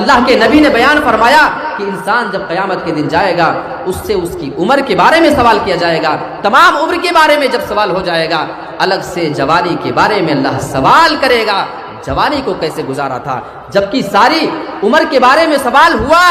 اللہ کے نبی نے بیان فرمایا کہ انسان جب قیامت کے دن جائے گا اس سے اس کی عمر کے بارے میں سوال کیا جائے گا. تمام عمر کے بارے میں جب سوال ہو جائے گا الگ سے جوانی کے بارے میں اللہ سوال کرے گا جوانی کو کیسے گزارا تھا. جبکہ ساری عمر کے بارے میں سوال ہوا,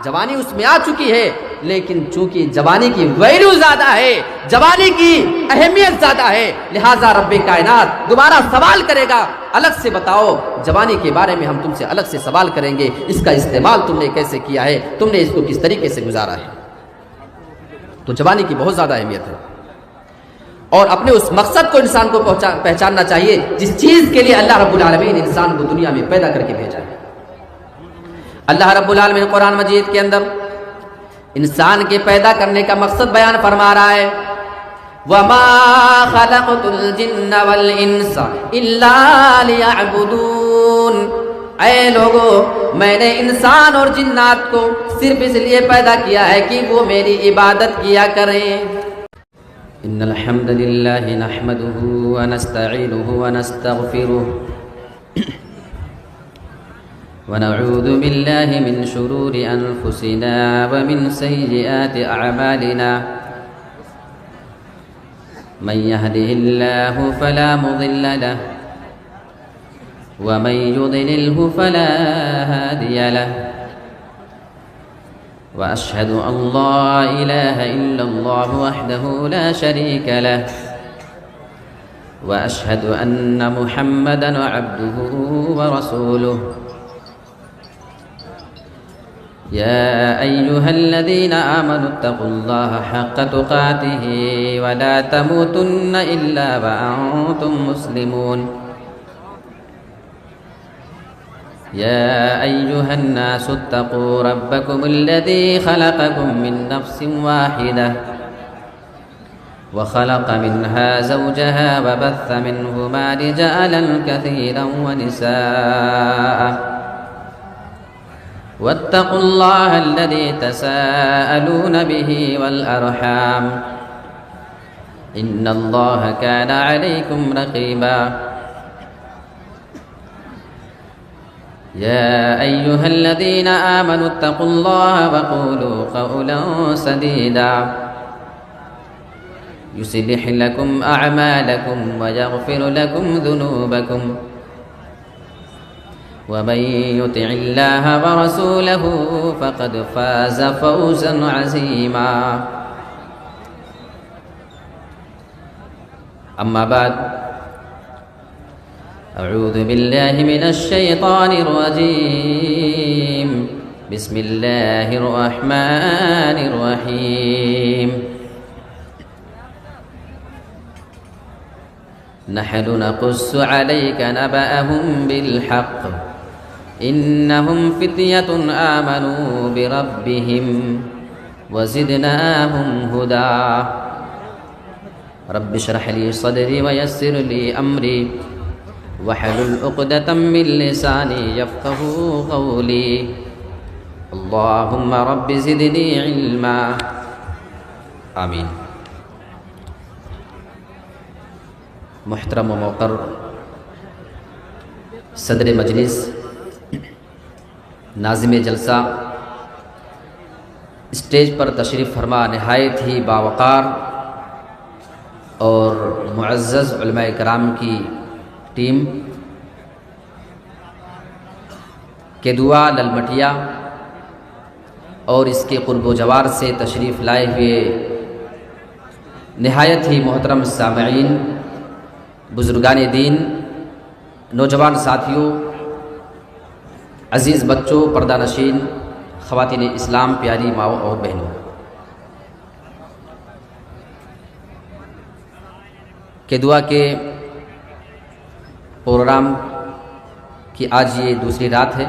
جوانی اس میں آ چکی ہے, لیکن چونکہ جوانی کی ویلیو زیادہ ہے, جوانی کی اہمیت زیادہ ہے, لہٰذا رب کائنات دوبارہ سوال کرے گا الگ سے بتاؤ جوانی کے بارے میں ہم تم سے الگ سے سوال کریں گے, اس کا استعمال تم نے کیسے کیا ہے, تم نے اس کو کس طریقے سے گزارا ہے. تو جوانی کی بہت زیادہ اہمیت ہے اور اپنے اس مقصد کو انسان کو پہچاننا چاہیے جس چیز کے لیے اللہ رب العالمین انسان کو دنیا میں پیدا کر کے بھیجا ہے. اللہ رب العالمین قرآن مجید کے اندر انسان کے پیدا کرنے کا مقصد بیان فرما رہا ہے, وَمَا خَلَقْتُ الْجِنَّ وَالْإِنسَ إِلَّا لِيَعْبُدُونَ. اے لوگو, میں نے انسان اور جنات کو صرف اس لیے پیدا کیا ہے کہ وہ میری عبادت کیا کریں. ان الحمد للہ نحمده ونستعینه ونستغفره ونعوذ بالله من شرور أنفسنا ومن سيئات أعمالنا. من يهده الله فلا مضل له ومن يضلله فلا هادي له. وأشهد أن لا إله إلا الله وحده لا شريك له وأشهد أن محمدا عبده ورسوله. يا أيها الذين آمنوا اتقوا الله حق تقاته ولا تموتن إلا وأنتم مسلمون. يا أيها الناس اتقوا ربكم الذي خلقكم من نفس واحدة وخلق منها زوجها وبث منهما رجالا كثيرا ونساء. واتقوا الله الذي تساءلون به والأرحام إن الله كان عليكم رقيبا. يا أيها الذين آمنوا اتقوا الله وقولوا قولا سديدا يصلح لكم أعمالكم ويغفر لكم ذنوبكم ومن يطع الله ورسوله فقد فاز فوزا عظيما. أما بعد أعوذ بالله من الشيطان الرجيم. بسم الله الرحمن الرحيم. نحن نقص عليك نبأهم بالحق إنهم فتية آمنوا بربهم وزدناهم هدى. رب اشرح لي صدري ويسر لي أمري واحلل عقدة من لساني يفقهوا قولي. اللهم رب زدني علما. آمین. محترم و موقر صدر مجلس, ناظم جلسہ, اسٹیج پر تشریف فرما نہایت ہی باوقار اور معزز علماء کرام کی ٹیم, کیدوا للمٹیا اور اس کے قرب و جوار سے تشریف لائے ہوئے نہایت ہی محترم سامعین, بزرگان دین, نوجوان ساتھیوں, عزیز بچوں, پردہ نشین, خواتین اسلام, پیاری ماؤں اور بہنوں, کیدوا کے پروگرام کی آج یہ دوسری رات ہے.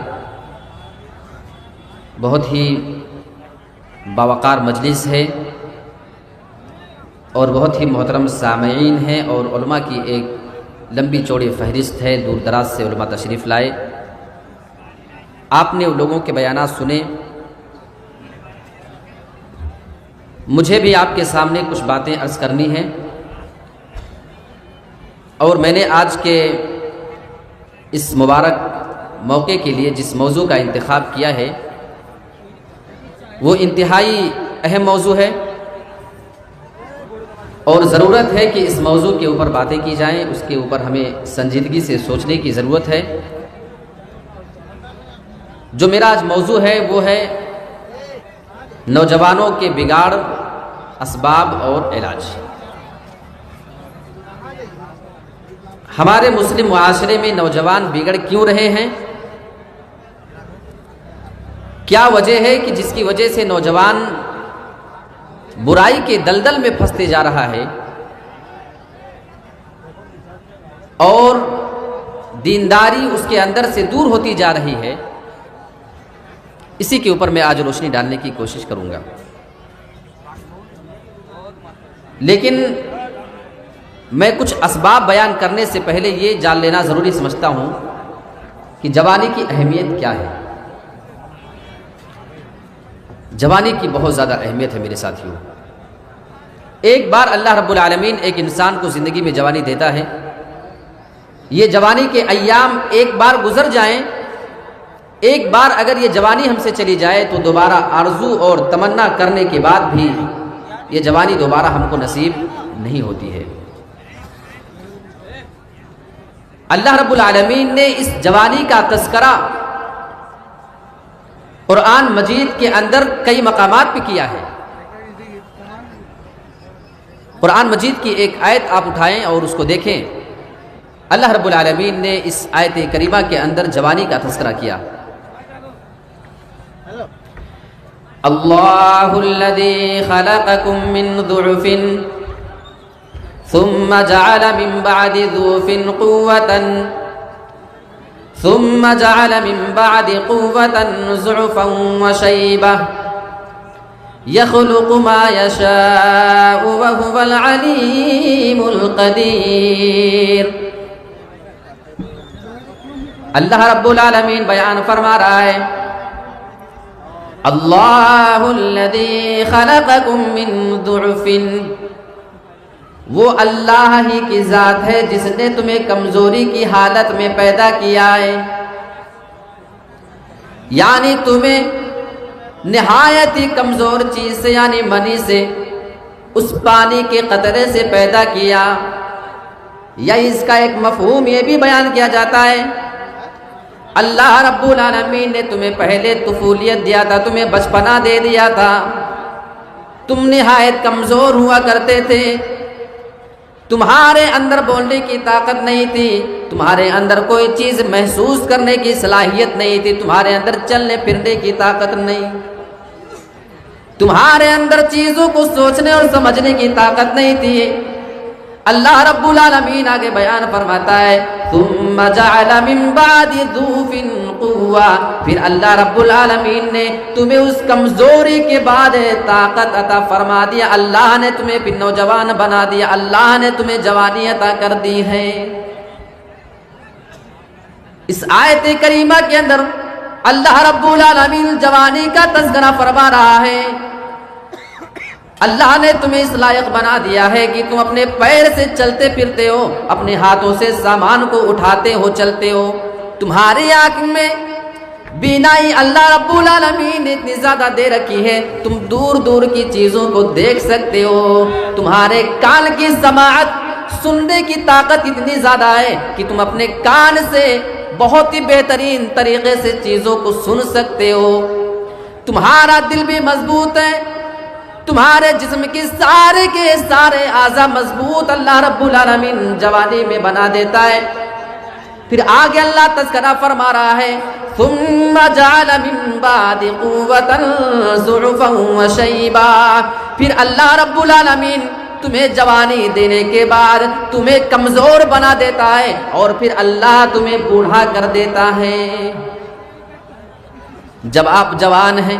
بہت ہی باوقار مجلس ہے اور بہت ہی محترم سامعین ہیں اور علماء کی ایک لمبی چوڑی فہرست ہے. دور دراز سے علماء تشریف لائے. آپ نے ان لوگوں کے بیانات سنے. مجھے بھی آپ کے سامنے کچھ باتیں عرض کرنی ہیں اور میں نے آج کے اس مبارک موقع کے لیے جس موضوع کا انتخاب کیا ہے وہ انتہائی اہم موضوع ہے اور ضرورت ہے کہ اس موضوع کے اوپر باتیں کی جائیں، اس کے اوپر ہمیں سنجیدگی سے سوچنے کی ضرورت ہے۔ جو میرا آج موضوع ہے وہ ہے نوجوانوں کے بگاڑ، اسباب اور علاج۔ ہمارے مسلم معاشرے میں نوجوان بگڑ کیوں رہے ہیں؟ کیا وجہ ہے کہ جس کی وجہ سے نوجوان برائی کے دلدل میں پھنستے جا رہا ہے اور دینداری اس کے اندر سے دور ہوتی جا رہی ہے؟ اسی کے اوپر میں آج روشنی ڈالنے کی کوشش کروں گا، لیکن میں کچھ اسباب بیان کرنے سے پہلے یہ جان لینا ضروری سمجھتا ہوں کہ جوانی کی اہمیت کیا ہے۔ جوانی کی بہت زیادہ اہمیت ہے میرے ساتھیوں۔ ایک بار اللہ رب العالمین ایک انسان کو زندگی میں جوانی دیتا ہے، یہ جوانی کے ایام ایک بار گزر جائیں، ایک بار اگر یہ جوانی ہم سے چلی جائے تو دوبارہ آرزو اور تمنا کرنے کے بعد بھی یہ جوانی دوبارہ ہم کو نصیب نہیں ہوتی ہے۔ اللہ رب العالمین نے اس جوانی کا تذکرہ قرآن مجید کے اندر کئی مقامات پہ کیا ہے۔ قرآن مجید کی ایک آیت آپ اٹھائیں اور اس کو دیکھیں، اللہ رب العالمین نے اس آیت کریمہ کے اندر جوانی کا تذکرہ کیا۔ اللہ الذی خلقکم من ضعف ثم جعل من بعد ضعف قوة ثم جعل من بعد قوة ضعفا وشيبة يخلق ما يشاء وهو العليم القدير۔ اللہ رب العالمین بیان فرما رہا ہے، اللہ الذی خلقکم من ضعف، وہ اللہ ہی کی ذات ہے جس نے تمہیں کمزوری کی حالت میں پیدا کیا ہے، یعنی تمہیں نہایت ہی کمزور چیز سے یعنی منی سے، اس پانی کے قطرے سے پیدا کیا۔ یا اس کا ایک مفہوم یہ بھی بیان کیا جاتا ہے، اللہ رب العالمین نے تمہیں پہلے طفولیت دیا تھا، تمہیں بچپنا دے دیا تھا، تم نہایت کمزور ہوا کرتے تھے، تمہارے اندر بولنے کی طاقت نہیں تھی، تمہارے اندر کوئی چیز محسوس کرنے کی صلاحیت نہیں تھی، تمہارے اندر چلنے پھرنے کی طاقت نہیں، تمہارے اندر چیزوں کو سوچنے اور سمجھنے کی طاقت نہیں تھی۔ اللہ رب العالمین آگے بیان فرماتا ہے، ثم جعل من بعد ضعف قوة، پھر اللہ رب العالمین نے تمہیں اس کمزوری کے بعد طاقت عطا فرما دیا، اللہ نے تمہیں پھر نوجوان بنا دیا، اللہ نے تمہیں جوانی عطا کر دی ہے۔ اس آیت کریمہ کے اندر اللہ رب العالمین جوانی کا تذکرہ فرما رہا ہے، اللہ نے تمہیں اس لائق بنا دیا ہے کہ تم اپنے پیر سے چلتے پھرتے ہو، اپنے ہاتھوں سے سامان کو اٹھاتے ہو، چلتے ہو، تمہاری آنکھ میں بینائی اللہ رب العالمین نے اتنی زیادہ دے رکھی ہے، تم دور دور کی چیزوں کو دیکھ سکتے ہو، تمہارے کان کی سماعت سننے کی طاقت اتنی زیادہ ہے کہ تم اپنے کان سے بہت ہی بہترین طریقے سے چیزوں کو سن سکتے ہو، تمہارا دل بھی مضبوط ہے، تمہارے جسم کی سارے کے سارے اعضاء مضبوط اللہ رب العالمین جوانی میں بنا دیتا ہے۔ پھر آگے اللہ تذکرہ فرما رہا ہے، ثم جعل من بعد قوة ضعفا وشيبا، پھر اللہ رب العالمین تمہیں جوانی دینے کے بعد تمہیں کمزور بنا دیتا ہے اور پھر اللہ تمہیں بوڑھا کر دیتا ہے۔ جب آپ جوان ہیں،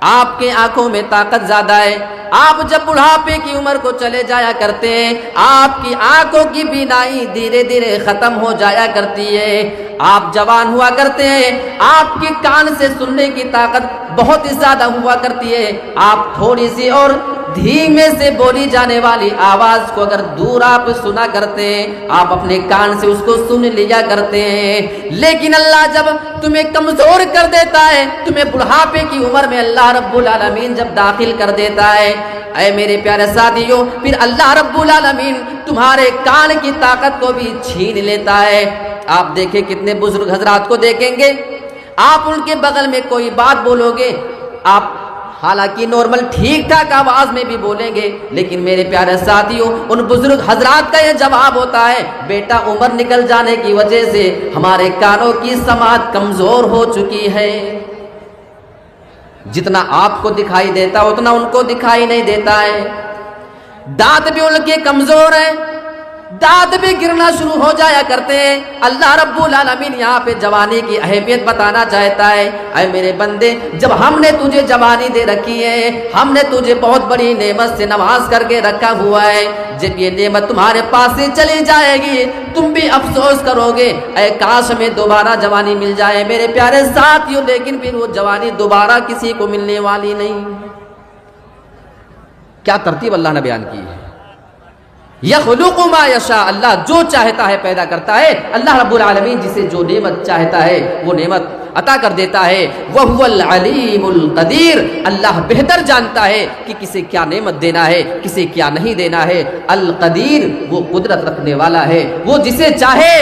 آپ کے آنکھوں میں طاقت زیادہ ہے، آپ جب بڑھاپے کی عمر کو چلے جایا کرتے ہیں، آپ کی آنکھوں کی بینائی دھیرے دھیرے ختم ہو جایا کرتی ہے، آپ جوان ہوا کرتے ہیں، آپ کی کان سے سننے کی طاقت بہت ہی زیادہ ہوا کرتی ہے، آپ تھوڑی سی اور دھیمے سے بولی جانے والی آواز کو اگر دور آپ سنا کرتے ہیں، آپ اپنے کان سے اس کو سن لیا کرتے ہیں، لیکن اللہ جب تمہیں کمزور کر دیتا ہے، تمہیں بڑھاپے کی عمر میں اللہ رب العالمین جب داخل کر دیتا ہے، اے میرے پیارے ساتھیوں، پھر اللہ رب العالمین تمہارے کان کی طاقت کو بھی چھین لیتا ہے۔ آپ دیکھیں کتنے بزرگ حضرات کو دیکھیں گے، آپ ان کے بغل میں کوئی بات بولو گے، آپ حالانکہ نارمل ٹھیک ٹھاک آواز میں بھی بولیں گے، لیکن میرے پیارے ساتھیوں ان بزرگ حضرات کا یہ جواب ہوتا ہے، بیٹا عمر نکل جانے کی وجہ سے ہمارے کانوں کی سماعت کمزور ہو چکی ہے، جتنا آپ کو دکھائی دیتا اتنا ان کو دکھائی نہیں دیتا ہے، دانت بھی ان کے کمزور ہیں، دانت بھی گرنا شروع ہو جایا کرتے ہیں۔ اللہ رب العالمین یہاں پہ جوانی کی اہمیت بتانا چاہتا ہے، اے میرے بندے، جب ہم نے تجھے جوانی دے رکھی ہے، ہم نے تجھے بہت بڑی نعمت سے نواز کر کے رکھا ہوا ہے، جب یہ نعمت تمہارے پاس سے چلی جائے گی تم بھی افسوس کرو گے، اے کاش ہمیں دوبارہ جوانی مل جائے میرے پیارے ساتھیوں، لیکن پھر وہ جوانی دوبارہ کسی کو ملنے والی نہیں۔ کیا ترتیب اللہ نے بیان کی ہے، یخلق ما یشاء، اللہ جو چاہتا ہے پیدا کرتا ہے، اللہ رب العالمین جسے جو نعمت چاہتا ہے وہ نعمت عطا کر دیتا ہے، وَهُوَ الْعَلِيمُ الْقَدِيرُ، اللہ بہتر جانتا ہے کہ کسے کیا نعمت دینا ہے کسے کیا نہیں دینا ہے، القدیر وہ قدرت رکھنے والا ہے، وہ جسے چاہے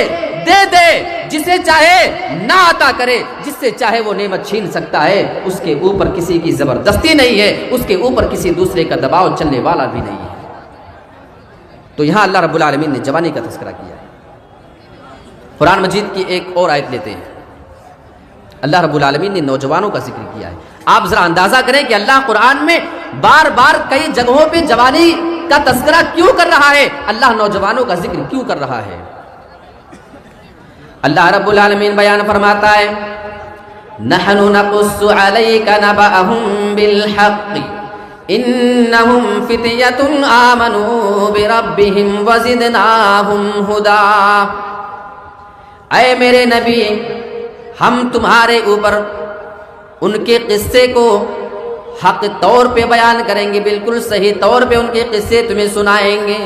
دے دے، جسے چاہے نہ عطا کرے، جس سے چاہے وہ نعمت چھین سکتا ہے، اس کے اوپر کسی کی زبردستی نہیں ہے، اس کے اوپر کسی دوسرے کا دباؤ چلنے والا بھی نہیں ہے۔ تو یہاں اللہ رب العالمین نے جوانی کا تذکرہ کیا ہے۔ قرآن مجید کی ایک اور آیت لیتے ہیں، اللہ رب العالمین نے نوجوانوں کا ذکر کیا ہے۔ آپ ذرا اندازہ کریں کہ اللہ قرآن میں بار بار کئی جگہوں پہ جوانی کا تذکرہ کیوں کر رہا ہے، اللہ نوجوانوں کا ذکر کیوں کر رہا ہے۔ اللہ رب العالمین بیان فرماتا ہے، نحن نقص علیک نبأہم بالحق انہم فتیۃ آمنوا بربہم وزدناہم ہدی، اے میرے نبی ہم تمہارے اوپر ان کے قصے کو حق طور پہ بیان کریں گے، بالکل صحیح طور پہ ان کے قصے تمہیں سنائیں گے۔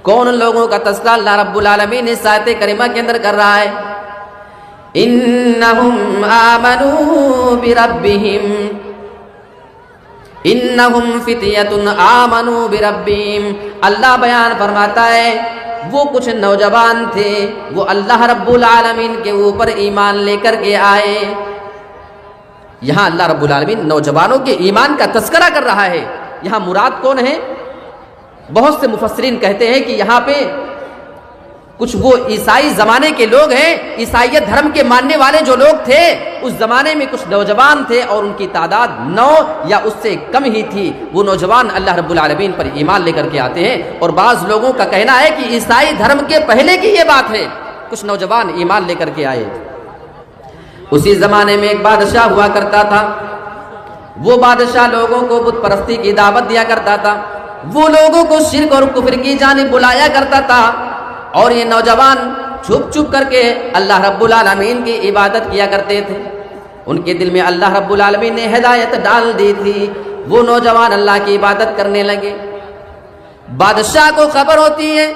کون لوگوں کا تذکرہ اللہ رب العالمین اس آیت کریمہ کے اندر کر رہا ہے، انہم آمنوا بربہم، انہم فتیۃ آمنوا بربہم، اللہ بیان فرماتا ہے وہ کچھ نوجوان تھے، وہ اللہ رب العالمین کے اوپر ایمان لے کر کے آئے۔ یہاں اللہ رب العالمین نوجوانوں کے ایمان کا تذکرہ کر رہا ہے، یہاں مراد کون ہے؟ بہت سے مفسرین کہتے ہیں کہ یہاں پہ کچھ وہ عیسائی زمانے کے لوگ ہیں، عیسائیت دھرم کے ماننے والے جو لوگ تھے اس زمانے میں کچھ نوجوان تھے، اور ان کی تعداد 9 یا اس سے کم ہی تھی، وہ نوجوان اللہ رب العالمین پر ایمان لے کر کے آتے ہیں۔ اور بعض لوگوں کا کہنا ہے کہ عیسائی دھرم کے پہلے کی یہ بات ہے، کچھ نوجوان ایمان لے کر کے آئے۔ اسی زمانے میں ایک بادشاہ ہوا کرتا تھا، وہ بادشاہ لوگوں کو بت پرستی کی دعوت دیا کرتا تھا، وہ لوگوں کو شرک اور کفر کی جانب بلایا کرتا تھا، اور یہ نوجوان چھپ چھپ کر کے اللہ رب العالمین کی عبادت کیا کرتے تھے۔ ان کے دل میں اللہ رب العالمین نے ہدایت ڈال دی تھی، وہ نوجوان اللہ کی عبادت کرنے لگے۔ بادشاہ کو خبر ہوتی ہے،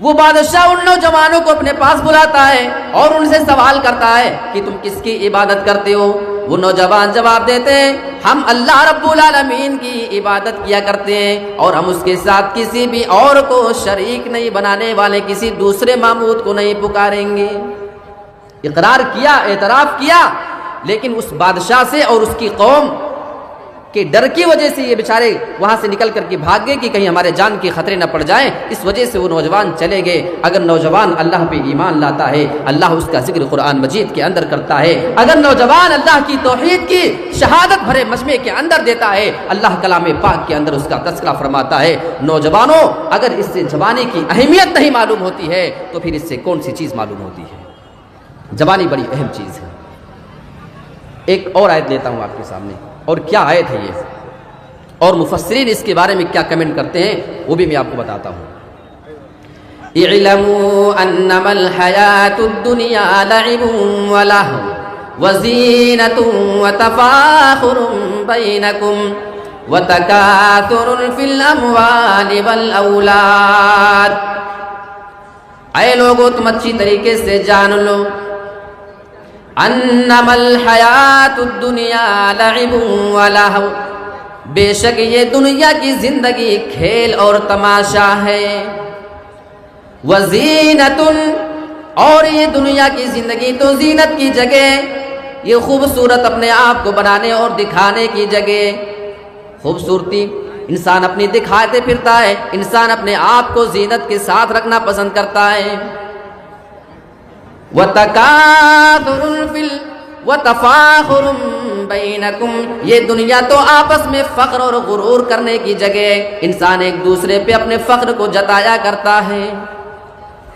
وہ بادشاہ ان نوجوانوں کو اپنے پاس بلاتا ہے اور ان سے سوال کرتا ہے کہ تم کس کی عبادت کرتے ہو؟ وہ نوجوان جواب دیتے ہیں، ہم اللہ رب العالمین کی عبادت کیا کرتے ہیں، اور ہم اس کے ساتھ کسی بھی اور کو شریک نہیں بنانے والے، کسی دوسرے معبود کو نہیں پکاریں گے۔ اقرار کیا، اعتراف کیا، لیکن اس بادشاہ سے اور اس کی قوم کہ ڈر کی وجہ سے یہ بیچارے وہاں سے نکل کر کے بھاگ گئے کہ کہیں ہمارے جان کے خطرے نہ پڑ جائیں، اس وجہ سے وہ نوجوان چلے گئے۔ اگر نوجوان اللہ پہ ایمان لاتا ہے، اللہ اس کا ذکر قرآن مجید کے اندر کرتا ہے، اگر نوجوان اللہ کی توحید کی شہادت بھرے مجمع کے اندر دیتا ہے، اللہ کلام پاک کے اندر اس کا تذکرہ فرماتا ہے۔ نوجوانوں اگر اس سے جوانی کی اہمیت نہیں معلوم ہوتی ہے تو پھر اس سے کون سی چیز معلوم ہوتی ہے؟ جوانی بڑی اہم چیز ہے۔ ایک اور آیت لیتا ہوں آپ کے سامنے، اور کیا آیت ہے یہ، اور مفسرین اس کے بارے میں کیا کمنٹ کرتے ہیں وہ بھی میں آپ کو بتاتا ہوں۔ اعلموا انما الحیاۃ الدنیا لعب ولہو وزینۃ وتفاخر بینکم وَتَكَاثُرٌ فِي الْأَمْوَالِ وَالْأَوْلَادِ۔ اے لوگو تم اچھی طریقے سے جان لو، انما الحیات الدنیا لعب ولہو، بے شک یہ دنیا کی زندگی کھیل اور تماشا ہے، وزینۃ، اور یہ دنیا کی زندگی تو زینت کی جگہ، یہ خوبصورت اپنے آپ کو بنانے اور دکھانے کی جگہ، خوبصورتی انسان اپنی دکھاتے پھرتا ہے، انسان اپنے آپ کو زینت کے ساتھ رکھنا پسند کرتا ہے۔ وَتَكَاثُرٌ وَتَفَاخُرٌ بَيْنَكُمْ، یہ دنیا تو آپس میں فخر اور غرور کرنے کی جگہ، انسان ایک دوسرے پہ اپنے فخر کو جتایا کرتا ہے۔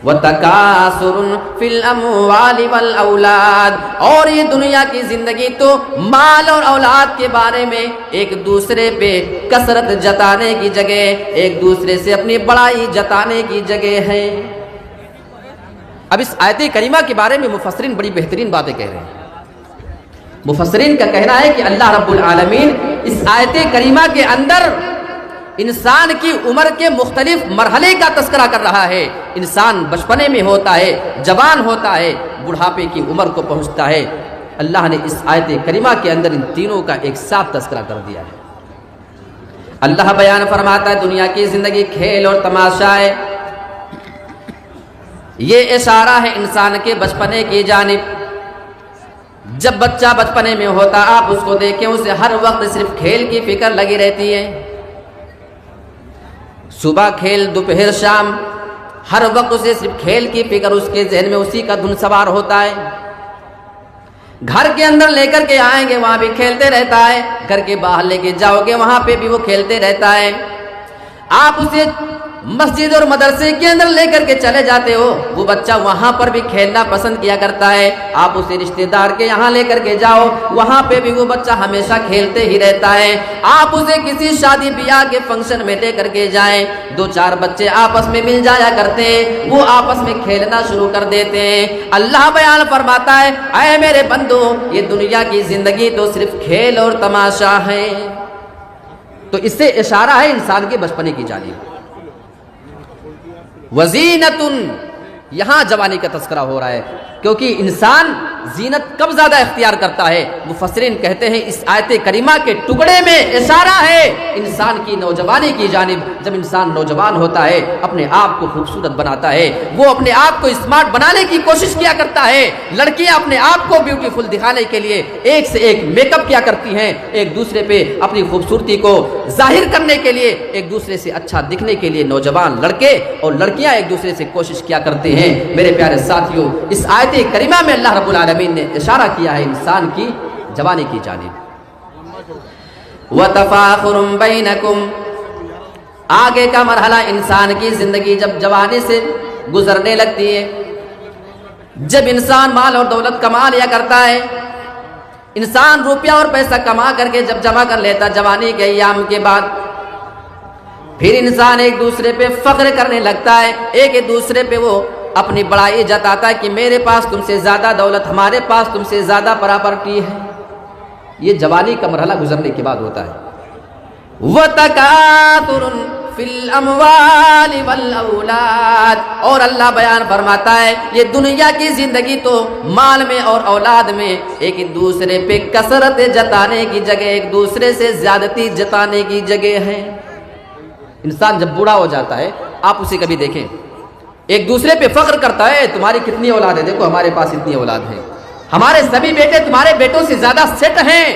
وَتَكَاثُرٌ فِي الْأَمْوَالِ وَالْأَوْلَادِ، اور یہ دنیا کی زندگی تو مال اور اولاد کے بارے میں ایک دوسرے پہ کثرت جتانے کی جگہ، ایک دوسرے سے اپنی بڑائی جتانے کی جگہ ہے۔ اب اس آیت کریمہ کے بارے میں مفسرین بڑی بہترین باتیں کہہ رہے ہیں۔ مفسرین کا کہنا ہے کہ اللہ رب العالمین اس آیت کریمہ کے اندر انسان کی عمر کے مختلف مرحلے کا تذکرہ کر رہا ہے۔ انسان بچپنے میں ہوتا ہے، جوان ہوتا ہے، بڑھاپے کی عمر کو پہنچتا ہے۔ اللہ نے اس آیت کریمہ کے اندر ان تینوں کا ایک ساتھ تذکرہ کر دیا ہے۔ اللہ بیان فرماتا ہے دنیا کی زندگی کھیل اور تماشا ہے، یہ اشارہ ہے انسان کے بچپنے کی جانب۔ جب بچہ بچپنے میں ہوتا آپ اس کو دیکھیں، اسے ہر وقت صرف کھیل کی فکر لگی رہتی ہے، صبح کھیل، دوپہر شام، ہر وقت اسے صرف کھیل کی فکر، اس کے ذہن میں اسی کا دھن سوار ہوتا ہے۔ گھر کے اندر لے کر کے آئیں گے وہاں بھی کھیلتے رہتا ہے، گھر کے باہر لے کے جاؤ گے وہاں پہ بھی وہ کھیلتے رہتا ہے۔ آپ اسے مسجد اور مدرسے کے اندر لے کر کے چلے جاتے ہو، وہ بچہ وہاں پر بھی کھیلنا پسند کیا کرتا ہے۔ آپ اسے رشتہ دار کے یہاں لے کر کے جاؤ، وہاں پہ بھی وہ بچہ ہمیشہ کھیلتے ہی رہتا ہے۔ آپ اسے کسی شادی بیاہ کے فنکشن میں لے کر کے جائیں، دو چار بچے آپس میں مل جایا کرتے ہیں، وہ آپس میں کھیلنا شروع کر دیتے ہیں۔ اللہ بیان فرماتا ہے اے میرے بندو، یہ دنیا کی زندگی تو صرف کھیل اور تماشا ہے۔ تو اس سے اشارہ ہے انسان کے بچپنے کی جانب۔ وزینتن، یہاں جوانی کا تذکرہ ہو رہا ہے، کیونکہ انسان زینت کب زیادہ اختیار کرتا ہے؟ مفسرین کہتے ہیں اس آیت کریمہ کے ٹکڑے میں اشارہ ہے انسان کی نوجوانی کی جانب۔ جب انسان نوجوان ہوتا ہے، اپنے آپ کو خوبصورت بناتا ہے، وہ اپنے آپ کو اسمارٹ بنانے کی کوشش کیا کرتا ہے۔ لڑکیاں اپنے آپ کو بیوٹیفل دکھانے کے لیے ایک سے ایک میک اپ کیا کرتی ہیں، ایک دوسرے پہ اپنی خوبصورتی کو ظاہر کرنے کے لیے، ایک دوسرے سے اچھا دکھنے کے لیے نوجوان لڑکے اور لڑکیاں ایک دوسرے سے کوشش کیا کرتے ہیں۔ میرے پیارے ساتھیوں، اس آیت کریمہ میں اللہ رب العالمین نے اشارہ کیا ہے انسان کی جوانی کی جانب۔ وَتَفَاخُرٌ بَيْنَكُمْ، آگے کا مرحلہ انسان کی زندگی جب جوانی سے گزرنے لگتی ہے، جب انسان مال اور دولت کما لیا کرتا ہے، انسان روپیہ اور پیسہ کما کر کے جب جمع کر لیتا جوانی کے ایام کے بعد، پھر انسان ایک دوسرے پہ فخر کرنے لگتا ہے، ایک دوسرے پہ وہ اپنی بڑائی جتاتا ہے کہ میرے پاس تم سے زیادہ دولت، ہمارے پاس تم سے زیادہ پراپرٹی ہے۔ یہ جوانی کا مرحلہ گزرنے کے بعد ہوتا ہے۔ وَتَكَاثُرٌ فِي الْأَمْوَالِ وَالْأَوْلَادِ، اور اللہ بیان فرماتا ہے یہ دنیا کی زندگی تو مال میں اور اولاد میں ایک دوسرے پہ کثرت جتانے کی جگہ، ایک دوسرے سے زیادتی جتانے کی جگہ ہے۔ انسان جب بوڑھا ہو جاتا ہے، آپ اسے کبھی دیکھیں، ایک دوسرے پہ فخر کرتا ہے تمہاری کتنی اولاد ہے، دیکھو ہمارے پاس اتنی اولاد ہے، ہمارے سبھی بیٹے تمہارے بیٹوں سے زیادہ سیٹ ہیں،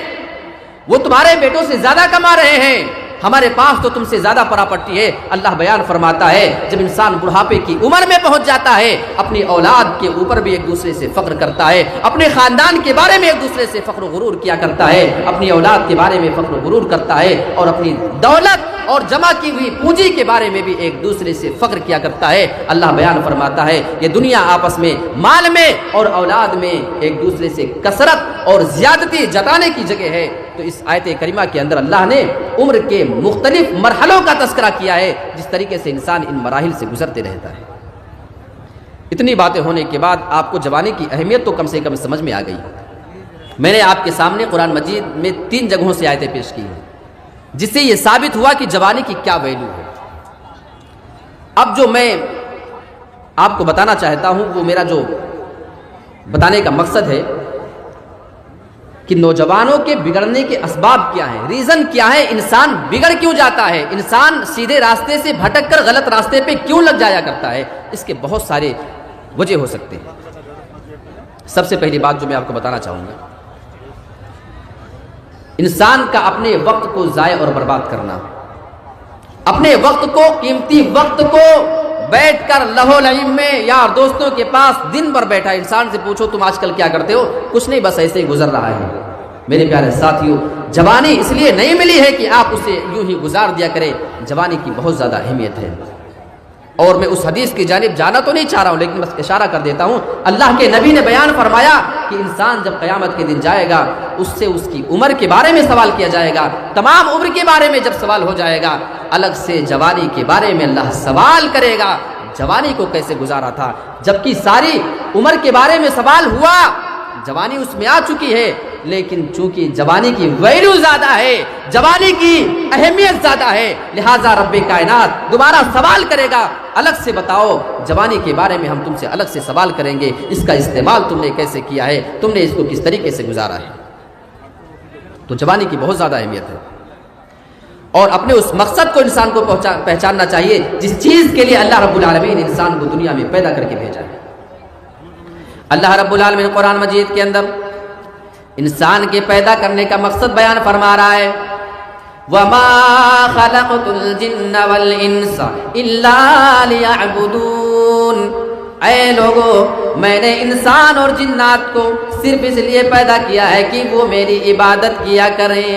وہ تمہارے بیٹوں سے زیادہ کما رہے ہیں، ہمارے پاس تو تم سے زیادہ پراپرٹی ہے۔ اللہ بیان فرماتا ہے جب انسان بڑھاپے کی عمر میں پہنچ جاتا ہے، اپنی اولاد کے اوپر بھی ایک دوسرے سے فخر کرتا ہے، اپنے خاندان کے بارے میں ایک دوسرے سے فخر و غرور کیا کرتا ہے، اپنی اولاد کے بارے میں فخر و غرور کرتا ہے، اور اپنی دولت اور جمع کی ہوئی پونجی کے بارے میں بھی ایک دوسرے سے فخر کیا کرتا ہے۔ اللہ بیان فرماتا ہے یہ دنیا آپس میں مال میں اور اولاد میں ایک دوسرے سے کثرت اور زیادتی جتانے کی جگہ ہے۔ تو اس آیت کریمہ کے اندر اللہ نے عمر کے مختلف مرحلوں کا تذکرہ کیا ہے، جس طریقے سے انسان ان مراحل سے گزرتے رہتا ہے۔ اتنی باتیں ہونے کے بعد آپ کو جوانی کی اہمیت تو کم سے کم سمجھ میں آ گئی۔ میں نے آپ کے سامنے قرآن مجید میں 3 جگہوں سے آیتیں پیش کی ہیں۔ جس سے یہ ثابت ہوا کہ جوانی کی کیا ویلیو ہے۔ اب جو میں آپ کو بتانا چاہتا ہوں وہ میرا جو بتانے کا مقصد ہے کہ نوجوانوں کے بگڑنے کے اسباب کیا ہیں، ریزن کیا ہے، انسان بگڑ کیوں جاتا ہے، انسان سیدھے راستے سے بھٹک کر غلط راستے پہ کیوں لگ جایا کرتا ہے۔ اس کے بہت سارے وجہ ہو سکتے ہیں۔ سب سے پہلی بات جو میں آپ کو بتانا چاہوں گا، انسان کا اپنے وقت کو ضائع اور برباد کرنا، اپنے وقت کو، قیمتی وقت کو بیٹھ کر لہو لعب میں یار دوستوں کے پاس دن بھر بیٹھا۔ انسان سے پوچھو تم آج کل کیا کرتے ہو، کچھ نہیں، بس ایسے ہی گزر رہا ہے۔ میرے پیارے ساتھیوں، جوانی اس لیے نہیں ملی ہے کہ آپ اسے یوں ہی گزار دیا کریں، جوانی کی بہت زیادہ اہمیت ہے۔ اور میں اس حدیث کی جانب جانا تو نہیں چاہ رہا ہوں، لیکن بس اشارہ کر دیتا ہوں۔ اللہ کے نبی نے بیان فرمایا کہ انسان جب قیامت کے دن جائے گا، اس سے اس کی عمر کے بارے میں سوال کیا جائے گا۔ تمام عمر کے بارے میں جب سوال ہو جائے گا، الگ سے جوانی کے بارے میں اللہ سوال کرے گا، جوانی کو کیسے گزارا تھا، جبکہ ساری عمر کے بارے میں سوال ہوا، جوانی اس میں آ چکی ہے، لیکن چونکہ جوانی کی ویلیو زیادہ ہے، جوانی کی اہمیت زیادہ ہے، لہٰذا رب کائنات دوبارہ سوال کرے گا، الگ سے بتاؤ جوانی کے بارے میں، ہم تم سے الگ سے سوال کریں گے، اس کا استعمال تم نے کیسے کیا ہے، تم نے اس کو کس طریقے سے گزارا ہے۔ تو جوانی کی بہت زیادہ اہمیت ہے، اور اپنے اس مقصد کو انسان کو پہچاننا چاہیے جس چیز کے لیے اللہ رب العالمین انسان کو دنیا میں پیدا کر کے بھیجا ہے۔ اللہ رب العالمین قرآن مجید کے اندر انسان کے پیدا کرنے کا مقصد بیان فرما رہا ہے، وَمَا خَلَقْتُ الْجِنَّ وَالْإِنسَ إِلَّا لِيَعْبُدُونَ۔ اے لوگو، میں نے انسان اور جنات کو صرف اس لیے پیدا کیا ہے کہ وہ میری عبادت کیا کریں۔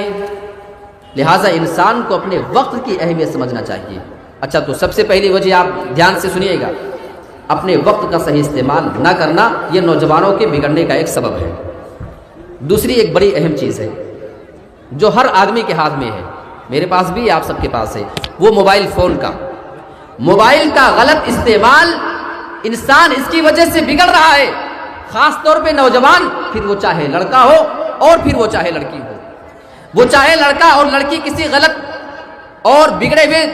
لہٰذا انسان کو اپنے وقت کی اہمیت سمجھنا چاہیے۔ اچھا، تو سب سے پہلی وجہ آپ دھیان سے سنیے گا، اپنے وقت کا صحیح استعمال نہ کرنا یہ نوجوانوں کے بگڑنے کا ایک سبب ہے۔ دوسری ایک بڑی اہم چیز ہے جو ہر آدمی کے ہاتھ میں ہے، میرے پاس بھی، آپ سب کے پاس ہے، وہ موبائل فون کا، موبائل کا غلط استعمال انسان اس کی وجہ سے بگڑ رہا ہے، خاص طور پہ نوجوان، پھر وہ چاہے لڑکا ہو اور پھر وہ چاہے لڑکی ہو، وہ چاہے لڑکا اور لڑکی کسی غلط اور بگڑے ہوئے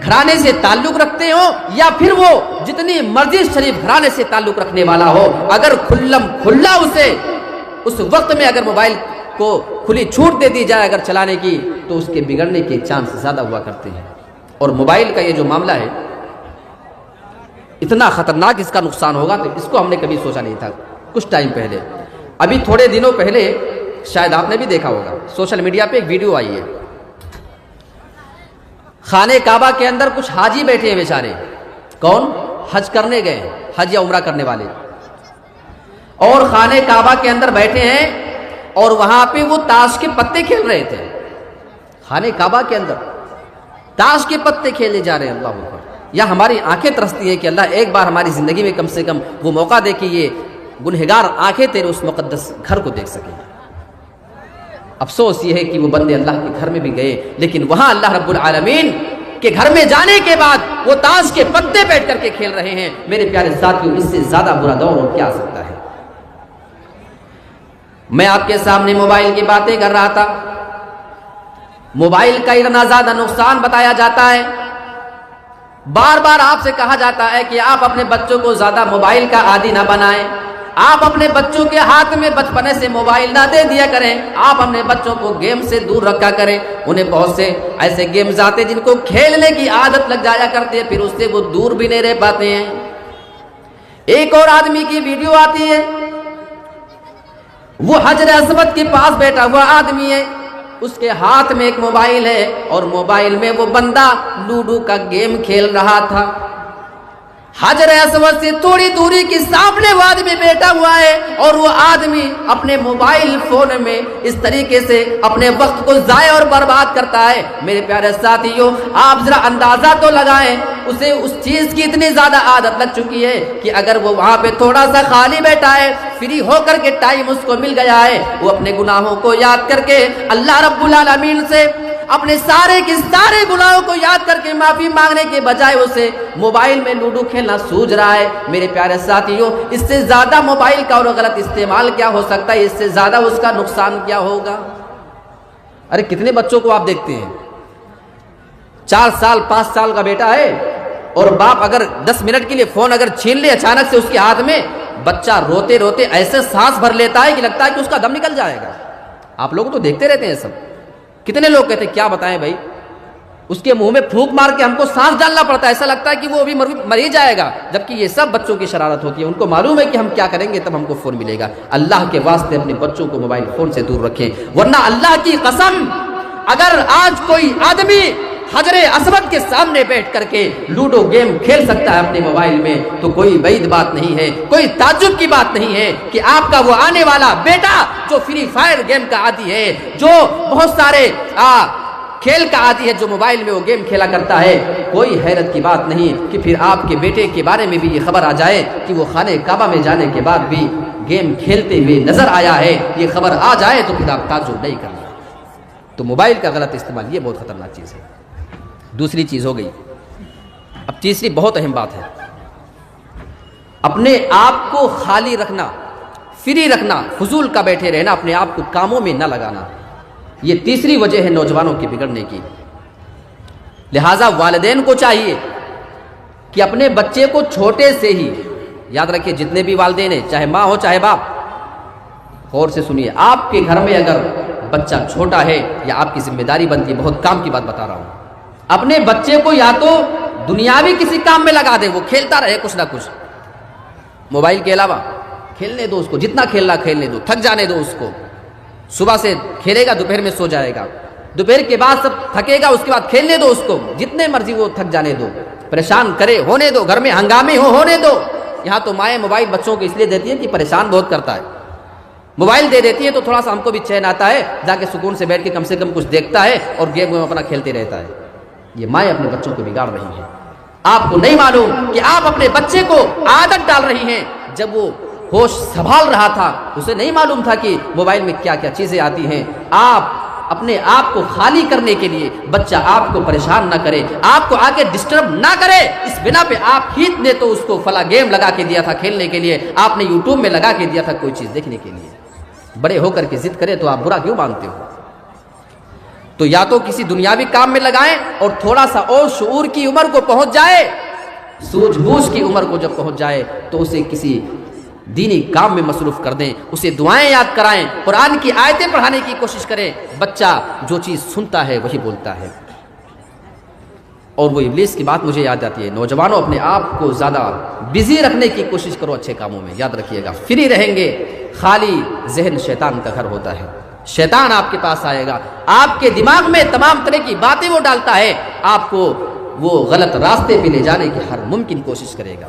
گھرانے سے تعلق رکھتے ہو، یا پھر وہ جتنی مرضی شریف گھرانے سے تعلق رکھنے والا ہو، اگر کھلا اسے اس وقت میں اگر موبائل کو کھلی چھوٹ دے دی جائے اگر چلانے کی، تو اس کے بگڑنے کے چانس زیادہ ہوا کرتے ہیں۔ اور موبائل کا یہ جو معاملہ ہے اتنا خطرناک، اس کا نقصان ہوگا تو اس کو ہم نے کبھی سوچا نہیں تھا۔ کچھ ٹائم پہلے، ابھی تھوڑے دنوں پہلے، شاید آپ نے بھی دیکھا ہوگا، سوشل میڈیا پہ ایک ویڈیو آئی ہے، خانہ کعبہ کے اندر کچھ حاجی بیٹھے ہیں بیچارے، کون؟ حج کرنے گئے، حج یا عمرہ کرنے والے، اور خانہ کعبہ کے اندر بیٹھے ہیں اور وہاں پہ وہ تاش کے پتے کھیل رہے تھے۔ خانہ کعبہ کے اندر تاش کے پتے کھیلے جا رہے ہیں۔ اللہ اکبر! یا ہماری آنکھیں ترستی ہیں کہ اللہ ایک بار ہماری زندگی میں کم سے کم وہ موقع دے کہ یہ گنہگار آنکھیں تیرے اس مقدس گھر کو دیکھ سکیں۔ افسوس یہ ہے کہ وہ بندے اللہ کے گھر میں بھی گئے، لیکن وہاں اللہ رب العالمین کے گھر میں جانے کے بعد وہ تاش کے پتے بیٹھ کر کے کھیل رہے ہیں۔ میرے پیارے ساتھیوں، اس سے زیادہ برا دور اور کیا سکتا ہے؟ میں آپ کے سامنے موبائل کی باتیں کر رہا تھا، موبائل کا اتنا زیادہ نقصان بتایا جاتا ہے، بار بار آپ سے کہا جاتا ہے کہ آپ اپنے بچوں کو زیادہ موبائل کا عادی نہ بنائیں، آپ اپنے بچوں کے ہاتھ میں بچپنے سے موبائل نہ دے دیا کریں، آپ اپنے بچوں کو گیم سے دور رکھا کریں۔ انہیں بہت سے ایسے گیمز آتے ہیں جن کو کھیلنے کی عادت لگ جایا کرتی ہے، پھر اس سے وہ دور بھی نہیں رہ پاتے ہیں۔ ایک اور آدمی کی ویڈیو آتی ہے، وہ حجر اسود کے پاس بیٹھا ہوا آدمی ہے، اس کے ہاتھ میں ایک موبائل ہے اور موبائل میں وہ بندہ لوڈو کا گیم کھیل رہا تھا۔ حجر اسود سے تھوڑی دوری کے سامنے وہ آدمی بیٹھا ہوا ہے اور وہ آدمی اپنے موبائل فون میں اس طریقے سے اپنے وقت کو ضائع اور برباد کرتا ہے۔ میرے پیارے ساتھیوں، آپ ذرا اندازہ تو لگائیں، اسے اس چیز کی اتنی زیادہ عادت لگ چکی ہے کہ اگر وہ وہاں پہ تھوڑا سا خالی بیٹھا ہے، فری ہو کر کے ٹائم اس کو مل گیا ہے، وہ اپنے گناہوں کو یاد کر کے اللہ رب العالمین سے اپنے سارے کے سارے گناہوں کو یاد کر کے معافی مانگنے کے بجائے اسے موبائل میں لوڈو کھیلنا سوچ رہا ہے۔ میرے پیارے ساتھیوں، اس سے زیادہ موبائل کا اور غلط استعمال کیا ہو سکتا ہے؟ اس سے زیادہ اس کا نقصان کیا ہوگا؟ ارے کتنے بچوں کو آپ دیکھتے ہیں 4 سال 5 سال کا بیٹا ہے اور باپ اگر 10 منٹ کے لیے فون اگر چھین لے اچانک سے اس کے ہاتھ میں، بچہ روتے روتے ایسے سانس بھر لیتا ہے کہ لگتا ہے کہ اس کا دم نکل جائے گا۔ آپ لوگ تو دیکھتے رہتے ہیں سب، کتنے لوگ کہتے ہیں کیا بتائیں بھائی، اس کے منہ میں پھونک مار کے ہم کو سانس ڈالنا پڑتا ہے، ایسا لگتا ہے کہ وہ ابھی مر ہی جائے گا، جبکہ یہ سب بچوں کی شرارت ہوتی ہے۔ ان کو معلوم ہے کہ ہم کیا کریں گے تب ہم کو فون ملے گا۔ اللہ کے واسطے اپنے بچوں کو موبائل فون سے دور رکھیں، ورنہ اللہ کی قسم اگر آج کوئی آدمی حجر اسود کے سامنے بیٹھ کر کے لوڈو گیم کھیل سکتا ہے اپنے موبائل میں تو کوئی بعید بات نہیں ہے، کوئی تعجب کی بات نہیں ہے کہ آپ کا وہ آنے والا بیٹا جو فری فائر گیم کا عادی ہے، جو بہت سارے کھیل کا عادی ہے، جو موبائل میں وہ گیم کھیلا کرتا ہے، کوئی حیرت کی بات نہیں کہ پھر آپ کے بیٹے کے بارے میں بھی یہ خبر آ جائے کہ وہ خانہ کعبہ میں جانے کے بعد بھی گیم کھیلتے ہوئے نظر آیا ہے، یہ خبر آ جائے تو پھر آپ تعجب نہیں کرنا۔ تو موبائل کا غلط استعمال یہ بہت خطرناک چیز ہے۔ دوسری چیز ہو گئی، اب تیسری بہت اہم بات ہے، اپنے آپ کو خالی رکھنا، فری رکھنا، فضول کا بیٹھے رہنا، اپنے آپ کو کاموں میں نہ لگانا، یہ تیسری وجہ ہے نوجوانوں کے بگڑنے کی۔ لہٰذا والدین کو چاہیے کہ اپنے بچے کو چھوٹے سے ہی، یاد رکھیے جتنے بھی والدین ہیں، چاہے ماں ہو چاہے باپ، غور سے سنیے، آپ کے گھر میں اگر بچہ چھوٹا ہے یا آپ کی ذمہ داری بنتی ہے، بہت کام کی بات بتا رہا ہوں، اپنے بچے کو یا تو دنیاوی کسی کام میں لگا دے، وہ کھیلتا رہے کچھ نہ کچھ، موبائل کے علاوہ کھیلنے دو اس کو، جتنا کھیلنا کھیلنے دو، تھک جانے دو اس کو، صبح سے کھیلے گا دوپہر میں سو جائے گا، دوپہر کے بعد سب تھکے گا، اس کے بعد کھیلنے دو اس کو، جتنے مرضی وہ تھک جانے دو، پریشان کرے ہونے دو، گھر میں ہنگامے ہونے دو۔ یہاں تو مائیں موبائل بچوں کو اس لیے دیتی ہیں کہ پریشان بہت کرتا ہے، موبائل دے دیتی ہے تو تھوڑا سا ہم کو بھی چین آتا ہے، جا کے سکون سے بیٹھ کے کم سے کم کچھ دیکھتا ہے اور گیم اپنا کھیلتے رہتا ہے۔ یہ مائیں اپنے بچوں کو بگاڑ رہی ہیں، آپ کو نہیں معلوم کہ آپ اپنے بچے کو عادت ڈال رہی ہیں۔ جب وہ ہوش سنبھال رہا تھا اسے نہیں معلوم تھا کہ موبائل میں کیا کیا چیزیں آتی ہیں۔ آپ اپنے آپ کو خالی کرنے کے لیے بچہ آپ کو پریشان نہ کرے، آپ کو آگے ڈسٹرب نہ کرے، اس بنا پہ آپ ہی نے تو اس کو فلاں گیم لگا کے دیا تھا کھیلنے کے لیے، آپ نے یوٹیوب میں لگا کے دیا تھا کوئی چیز دیکھنے کے لیے، بڑے ہو کر کے ضد کرے تو آپ برا کیوں مانتے ہو؟ تو یا تو کسی دنیاوی کام میں لگائیں، اور تھوڑا سا اور شعور کی عمر کو پہنچ جائے، سوجھ بوجھ کی عمر کو جب پہنچ جائے تو اسے کسی دینی کام میں مصروف کر دیں، اسے دعائیں یاد کرائیں، قرآن کی آیتیں پڑھانے کی کوشش کریں۔ بچہ جو چیز سنتا ہے وہی بولتا ہے۔ اور وہ ابلیس کی بات مجھے یاد آتی ہے، نوجوانوں اپنے آپ کو زیادہ بزی رکھنے کی کوشش کرو اچھے کاموں میں، یاد رکھیے گا، فری رہیں گے، خالی ذہن شیطان کا گھر ہوتا ہے، شیطان آپ کے پاس آئے گا، آپ کے دماغ میں تمام طرح کی باتیں وہ ڈالتا ہے، آپ کو وہ غلط راستے پہ لے جانے کی ہر ممکن کوشش کرے گا۔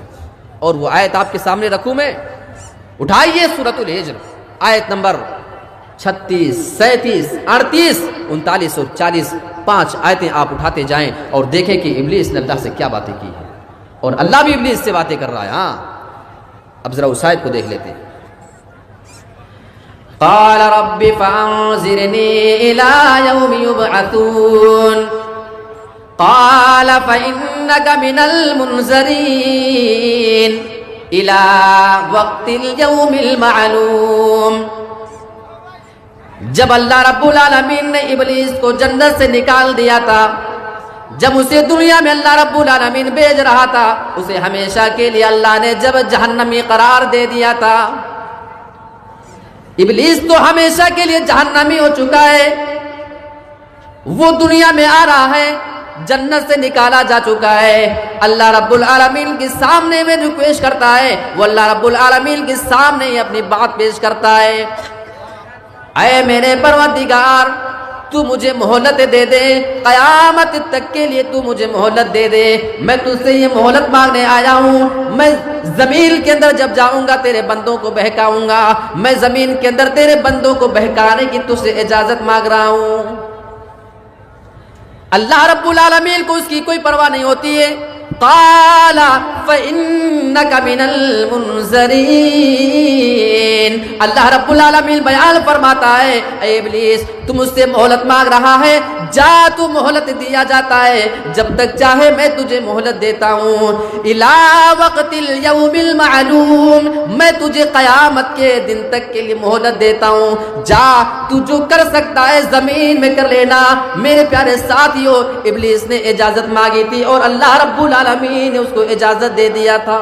اور وہ آیت آپ کے سامنے رکھوں میں، اٹھائیے سورۃ الحجر آیت نمبر 36، 37، 38، 39 اور 40، 5 آیتیں آپ اٹھاتے جائیں اور دیکھیں کہ ابلیس نے اللہ سے کیا باتیں کی ہیں، اور اللہ بھی ابلیس سے باتیں کر رہا ہے۔ ہاں اب ذرا اس آیت کو دیکھ لیتے ہیں۔ قال رب فانظرنی الی یوم یبعثون قال فإنك من المنذرین الی وقت اليوم المعلوم۔ جب اللہ رب العالمین نے ابلیس کو جنت سے نکال دیا تھا، جب اسے دنیا میں اللہ رب العالمین بھیج رہا تھا، اسے ہمیشہ کے لیے اللہ نے جب جہنمی قرار دے دیا تھا، ابلیس تو ہمیشہ کے لیے جہنمی ہو چکا ہے، وہ دنیا میں آ رہا ہے، جنت سے نکالا جا چکا ہے، اللہ رب العالمین کے سامنے میں ریکویسٹ کرتا ہے، وہ اللہ رب العالمین کے سامنے اپنی بات پیش کرتا ہے، اے میرے پروردگار تو مجھے مہلت دے دے، قیامت تک کے لیے تو مجھے مہلت دے دے، میں تجھ سے یہ مہلت مانگنے آیا ہوں، میں زمین کے اندر جب جاؤں گا تیرے بندوں کو بہکاؤں گا، میں زمین کے اندر تیرے بندوں کو بہکانے کی تجھ سے اجازت مانگ رہا ہوں۔ اللہ رب العالمین کو اس کی کوئی پرواہ نہیں ہوتی ہے قال فإنك من المنظرین۔ اللہ رب العالمین بیان فرماتا ہے اے ابلیس تم مجھ سے مہلت مانگ رہا ہے، جا تو مہلت دیا جاتا ہے، جب تک چاہے میں تجھے مہلت دیتا ہوں، الی وقت الیوم المعلوم، میں تجھے قیامت کے دن تک کے لیے مہلت دیتا ہوں، جا تو جو کر سکتا ہے زمین میں کر لینا۔ میرے پیارے ساتھیو، ابلیس نے اجازت مانگی تھی اور اللہ رب العالمین نے اس کو اجازت دے دیا تھا،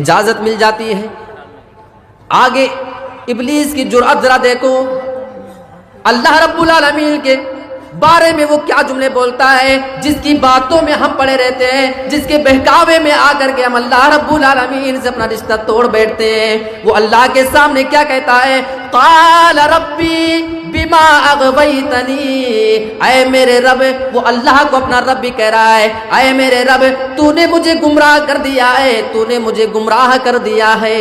اجازت مل جاتی ہے۔ آگے ابلیس کی جرأت ذرا دیکھو، اللہ رب العالمین کے بارے میں وہ کیا جملے بولتا ہے جس کی باتوں میں ہم پڑے رہتے ہیں، جس کے بہکاوے میں آ کر کے ہم اللہ رب العالمین سے اپنا رشتہ توڑ بیٹھتے ہیں۔ وہ اللہ کے سامنے کیا کہتا ہے؟ قال ربی بما اغویتنی، اے میرے رب، وہ اللہ کو اپنا رب بھی کہہ رہا ہے، اے میرے رب تو نے مجھے گمراہ کر دیا ہے، تو نے مجھے گمراہ کر دیا ہے،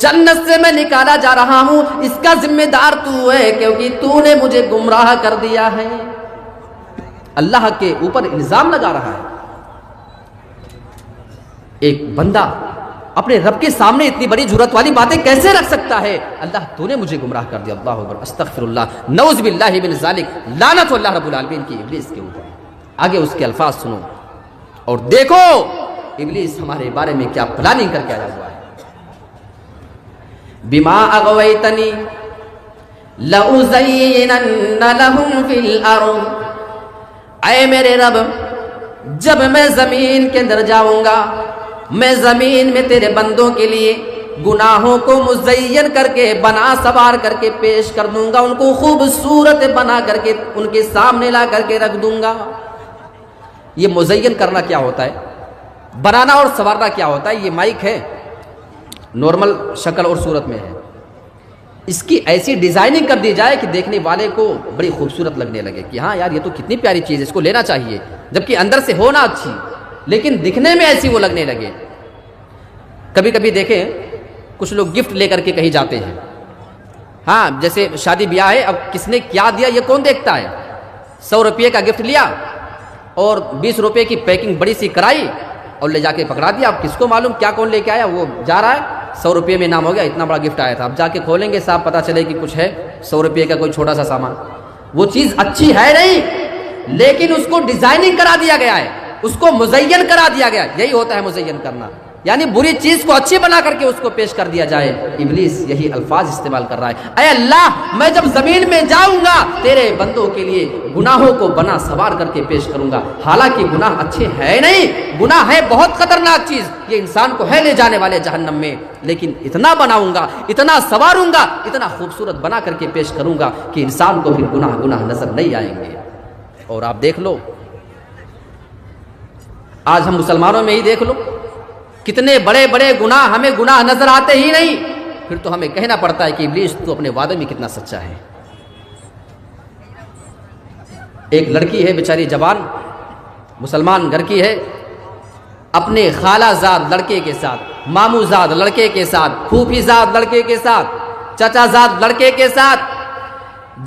جنت سے میں نکالا جا رہا ہوں، اس کا ذمہ دار تو ہے کیونکہ تو نے مجھے گمراہ کر دیا ہے۔ اللہ کے اوپر الزام لگا رہا ہے۔ ایک بندہ اپنے رب کے سامنے اتنی بڑی جرأت والی باتیں کیسے رکھ سکتا ہے؟ اللہ تو نے مجھے گمراہ کر دیا، اللہ اکبر، استغفر اللہ، نعوذ باللہ من ذالک، لعنت اللہ رب العالمین کی ابلیس کے اوپر۔ آگے اس کے الفاظ سنو اور دیکھو ابلیس ہمارے بارے میں کیا پلاننگ کر کے آیا ہوا ہے۔ بما اغویتنی لأزینن لہم فی الارض، اے میرے رب جب میں زمین کے اندر جاؤں گا، میں زمین میں تیرے بندوں کے لیے گناہوں کو مزین کر کے، بنا سوار کر کے پیش کر دوں گا، ان کو خوبصورت بنا کر کے ان کے سامنے لا کر کے رکھ دوں گا۔ یہ مزین کرنا کیا ہوتا ہے؟ بنانا اور سوارنا کیا ہوتا ہے؟ یہ مائک ہے، نارمل شکل اور صورت میں ہے، اس کی ایسی ڈیزائننگ کر دی جائے کہ دیکھنے والے کو بڑی خوبصورت لگنے لگے کہ ہاں یار یہ تو کتنی پیاری چیز ہے، اس کو لینا چاہیے، جبکہ اندر سے ہونا اچھی لیکن دکھنے میں ایسی وہ لگنے لگے۔ کبھی کبھی دیکھیں کچھ لوگ گفٹ لے کر کے کہیں جاتے ہیں، ہاں جیسے شادی بیاہ ہے، اب کس نے کیا دیا یہ کون دیکھتا ہے؟ 100 روپے کا گفٹ لیا اور 20 روپے کی پیکنگ بڑی سی کرائی اور لے جا کے پکڑا دیا، اب کس کو معلوم کیا کون لے کے آیا؟ وہ جا رہا ہے 100 روپے میں نام ہو گیا اتنا بڑا گفٹ آیا تھا، اب جا کے کھولیں گے صاحب پتہ چلے کہ کچھ ہے 100 روپے کا کوئی چھوٹا سا سامان، وہ چیز اچھی ہے نہیں لیکن اس کو ڈیزائننگ کرا دیا گیا ہے، اس کو مزین کرا دیا گیا، یہی ہوتا ہے مزین کرنا، یعنی بری چیز کو اچھی بنا کر کے اس کو پیش کر دیا جائے۔ ابلیس یہی الفاظ استعمال کر رہا ہے، اے اللہ میں جب زمین میں جاؤں گا تیرے بندوں کے لیے گناہوں کو بنا سوار کر کے پیش کروں گا، حالانکہ گناہ اچھے ہے نہیں، گناہ ہے بہت خطرناک چیز، یہ انسان کو ہے لے جانے والے جہنم میں، لیکن اتنا بناؤں گا، اتنا سواروں گا، اتنا خوبصورت بنا کر کے پیش کروں گا کہ انسان کو پھر گناہ نظر نہیں آئیں گے۔ اور آپ دیکھ لو آج ہم مسلمانوں میں ہی دیکھ لو کتنے بڑے بڑے گناہ ہمیں گناہ نظر آتے ہی نہیں، پھر تو ہمیں کہنا پڑتا ہے کہ ابلیس تو اپنے وعدے میں کتنا سچا ہے۔ ایک لڑکی ہے بیچاری جوان مسلمان گھر کی ہے، اپنے خالہ زاد لڑکے کے ساتھ، ماموں زاد لڑکے کے ساتھ، پھوپھی زاد لڑکے کے ساتھ، چچا زاد لڑکے کے ساتھ،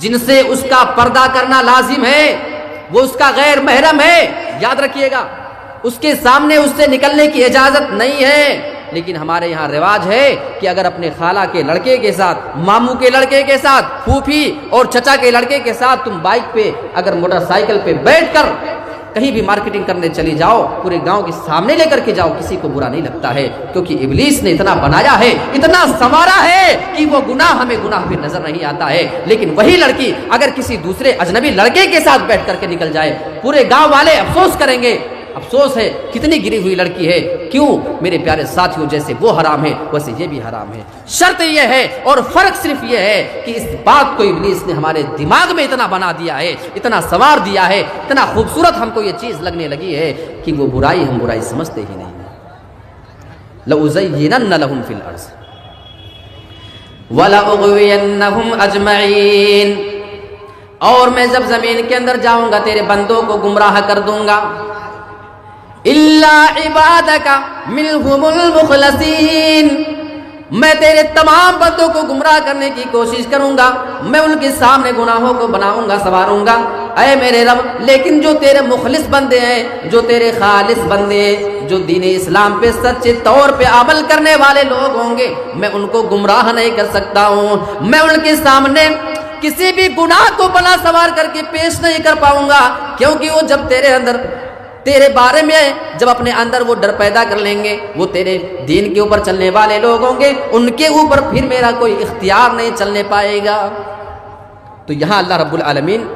جن سے اس کا پردہ کرنا لازم ہے، وہ اس کا غیر محرم ہے، یاد رکھیے گا، اس کے سامنے اس سے نکلنے کی اجازت نہیں ہے، لیکن ہمارے یہاں رواج ہے کہ اگر اپنے خالہ کے لڑکے کے ساتھ، ماموں کے لڑکے کے ساتھ، پھوپھی اور چچا کے لڑکے کے ساتھ تم بائک پہ اگر موٹر سائیکل پہ بیٹھ کر کہیں بھی مارکیٹنگ کرنے چلی جاؤ، پورے گاؤں کے سامنے لے کر کے جاؤ، کسی کو برا نہیں لگتا ہے، کیونکہ ابلیس نے اتنا بنایا ہے، اتنا سنوارا ہے کہ وہ گناہ ہمیں گناہ بھی نظر نہیں آتا ہے، لیکن وہی لڑکی اگر کسی دوسرے اجنبی لڑکے کے ساتھ بیٹھ کر کے نکل جائے، پورے گاؤں والے افسوس کریں گے، افسوس ہے کتنی گری ہوئی لڑکی ہے، کیوں میرے پیارے ساتھیوں، جیسے وہ حرام ہے ویسے یہ بھی حرام ہے۔ شرط یہ ہے اور فرق صرف یہ ہے کہ اس بات کو ابلیس نے ہمارے دماغ میں اتنا بنا دیا ہے، اتنا سنوار دیا ہے، اتنا خوبصورت ہم کو یہ چیز لگنے لگی ہے کہ وہ برائی ہم برائی سمجھتے ہی نہیں ہیں۔ لَأُزَيِّنَنَّ لَهُمْ فِي الْأَرْضِ وَلَأُغْوِيَنَّهُمْ أَجْمَعِينَ، اور میں جب زمین کے اندر جاؤں گا تیرے بندوں کو گمراہ کر دوں گا، إِلَّا عِبَادَكَ مِنْهُمُ الْمُخْلَصِينَ، میں تیرے تمام بندوں کو گمراہ کرنے کی کوشش کروں گا، میں ان کے سامنے گناہوں کو بناؤں گا، سنواروں گا، اے میرے رب لیکن جو تیرے مخلص بندے ہیں، جو تیرے خالص بندے ہیں، جو دین اسلام پہ سچے طور پہ عمل کرنے والے لوگ ہوں گے، میں ان کو گمراہ نہیں کر سکتا ہوں، میں ان کے سامنے کسی بھی گناہ کو بنا سوار کر کے پیش نہیں کر پاؤں گا، کیونکہ وہ جب تیرے بارے میں جب اپنے اندر وہ ڈر پیدا کر لیں گے، وہ تیرے دین کے اوپر چلنے والے لوگ ہوں گے، ان کے اوپر پھر میرا کوئی اختیار نہیں چلنے پائے گا۔ تو یہاں اللہ رب العالمین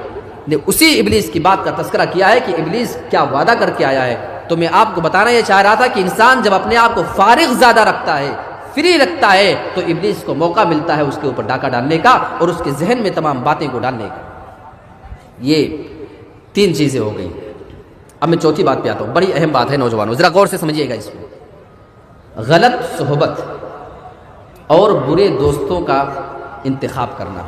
نے اسی ابلیس کی بات کا تذکرہ کیا ہے کہ ابلیس کیا وعدہ کر کے آیا ہے۔ تو میں آپ کو بتانا یہ چاہ رہا تھا کہ انسان جب اپنے آپ کو فارغ زیادہ رکھتا ہے، فری رکھتا ہے، تو ابلیس کو موقع ملتا ہے اس کے اوپر ڈاکہ ڈالنے کا اور اس کے ذہن میں تمام باتیں کو ڈالنے کا۔ یہ 3 چیزیں ہو گئی۔ اب میں چوتھی بات پہ آتا ہوں، بڑی اہم بات ہے نوجوانوں، ذرا غور سے سمجھیے گا اس میں۔ غلط صحبت اور برے دوستوں کا انتخاب کرنا۔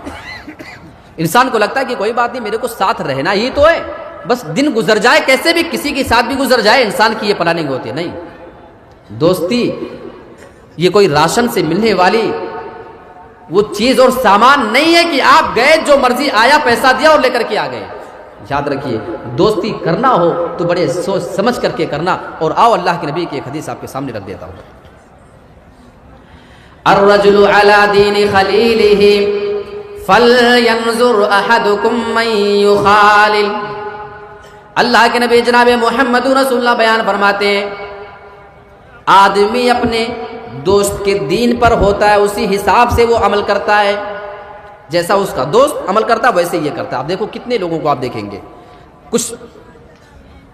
انسان کو لگتا ہے کہ کوئی بات نہیں، میرے کو ساتھ رہنا ہی تو ہے، بس دن گزر جائے کیسے بھی، کسی کے ساتھ بھی گزر جائے، انسان کی یہ پلاننگ ہوتی ہے۔ نہیں، دوستی یہ کوئی راشن سے ملنے والی وہ چیز اور سامان نہیں ہے کہ آپ گئے جو مرضی آیا پیسہ دیا اور لے کر کے آ گئے۔ یاد رکھیے، دوستی کرنا ہو تو بڑے سوچ سمجھ کر کے کرنا۔ اور آؤ اللہ کے نبی کی ایک حدیث آپ کے سامنے رکھ دیتا ہوں۔ الرجل على دین خلیلہ فلینظر احدکم من یخالل۔ اللہ کے نبی جناب محمد رسول اللہ بیان فرماتے ہیں، آدمی اپنے دوست کے دین پر ہوتا ہے، اسی حساب سے وہ عمل کرتا ہے، جیسا اس کا دوست عمل کرتا ہے ویسے یہ کرتا ہے۔ آپ دیکھو کتنے لوگوں کو آپ دیکھیں گے،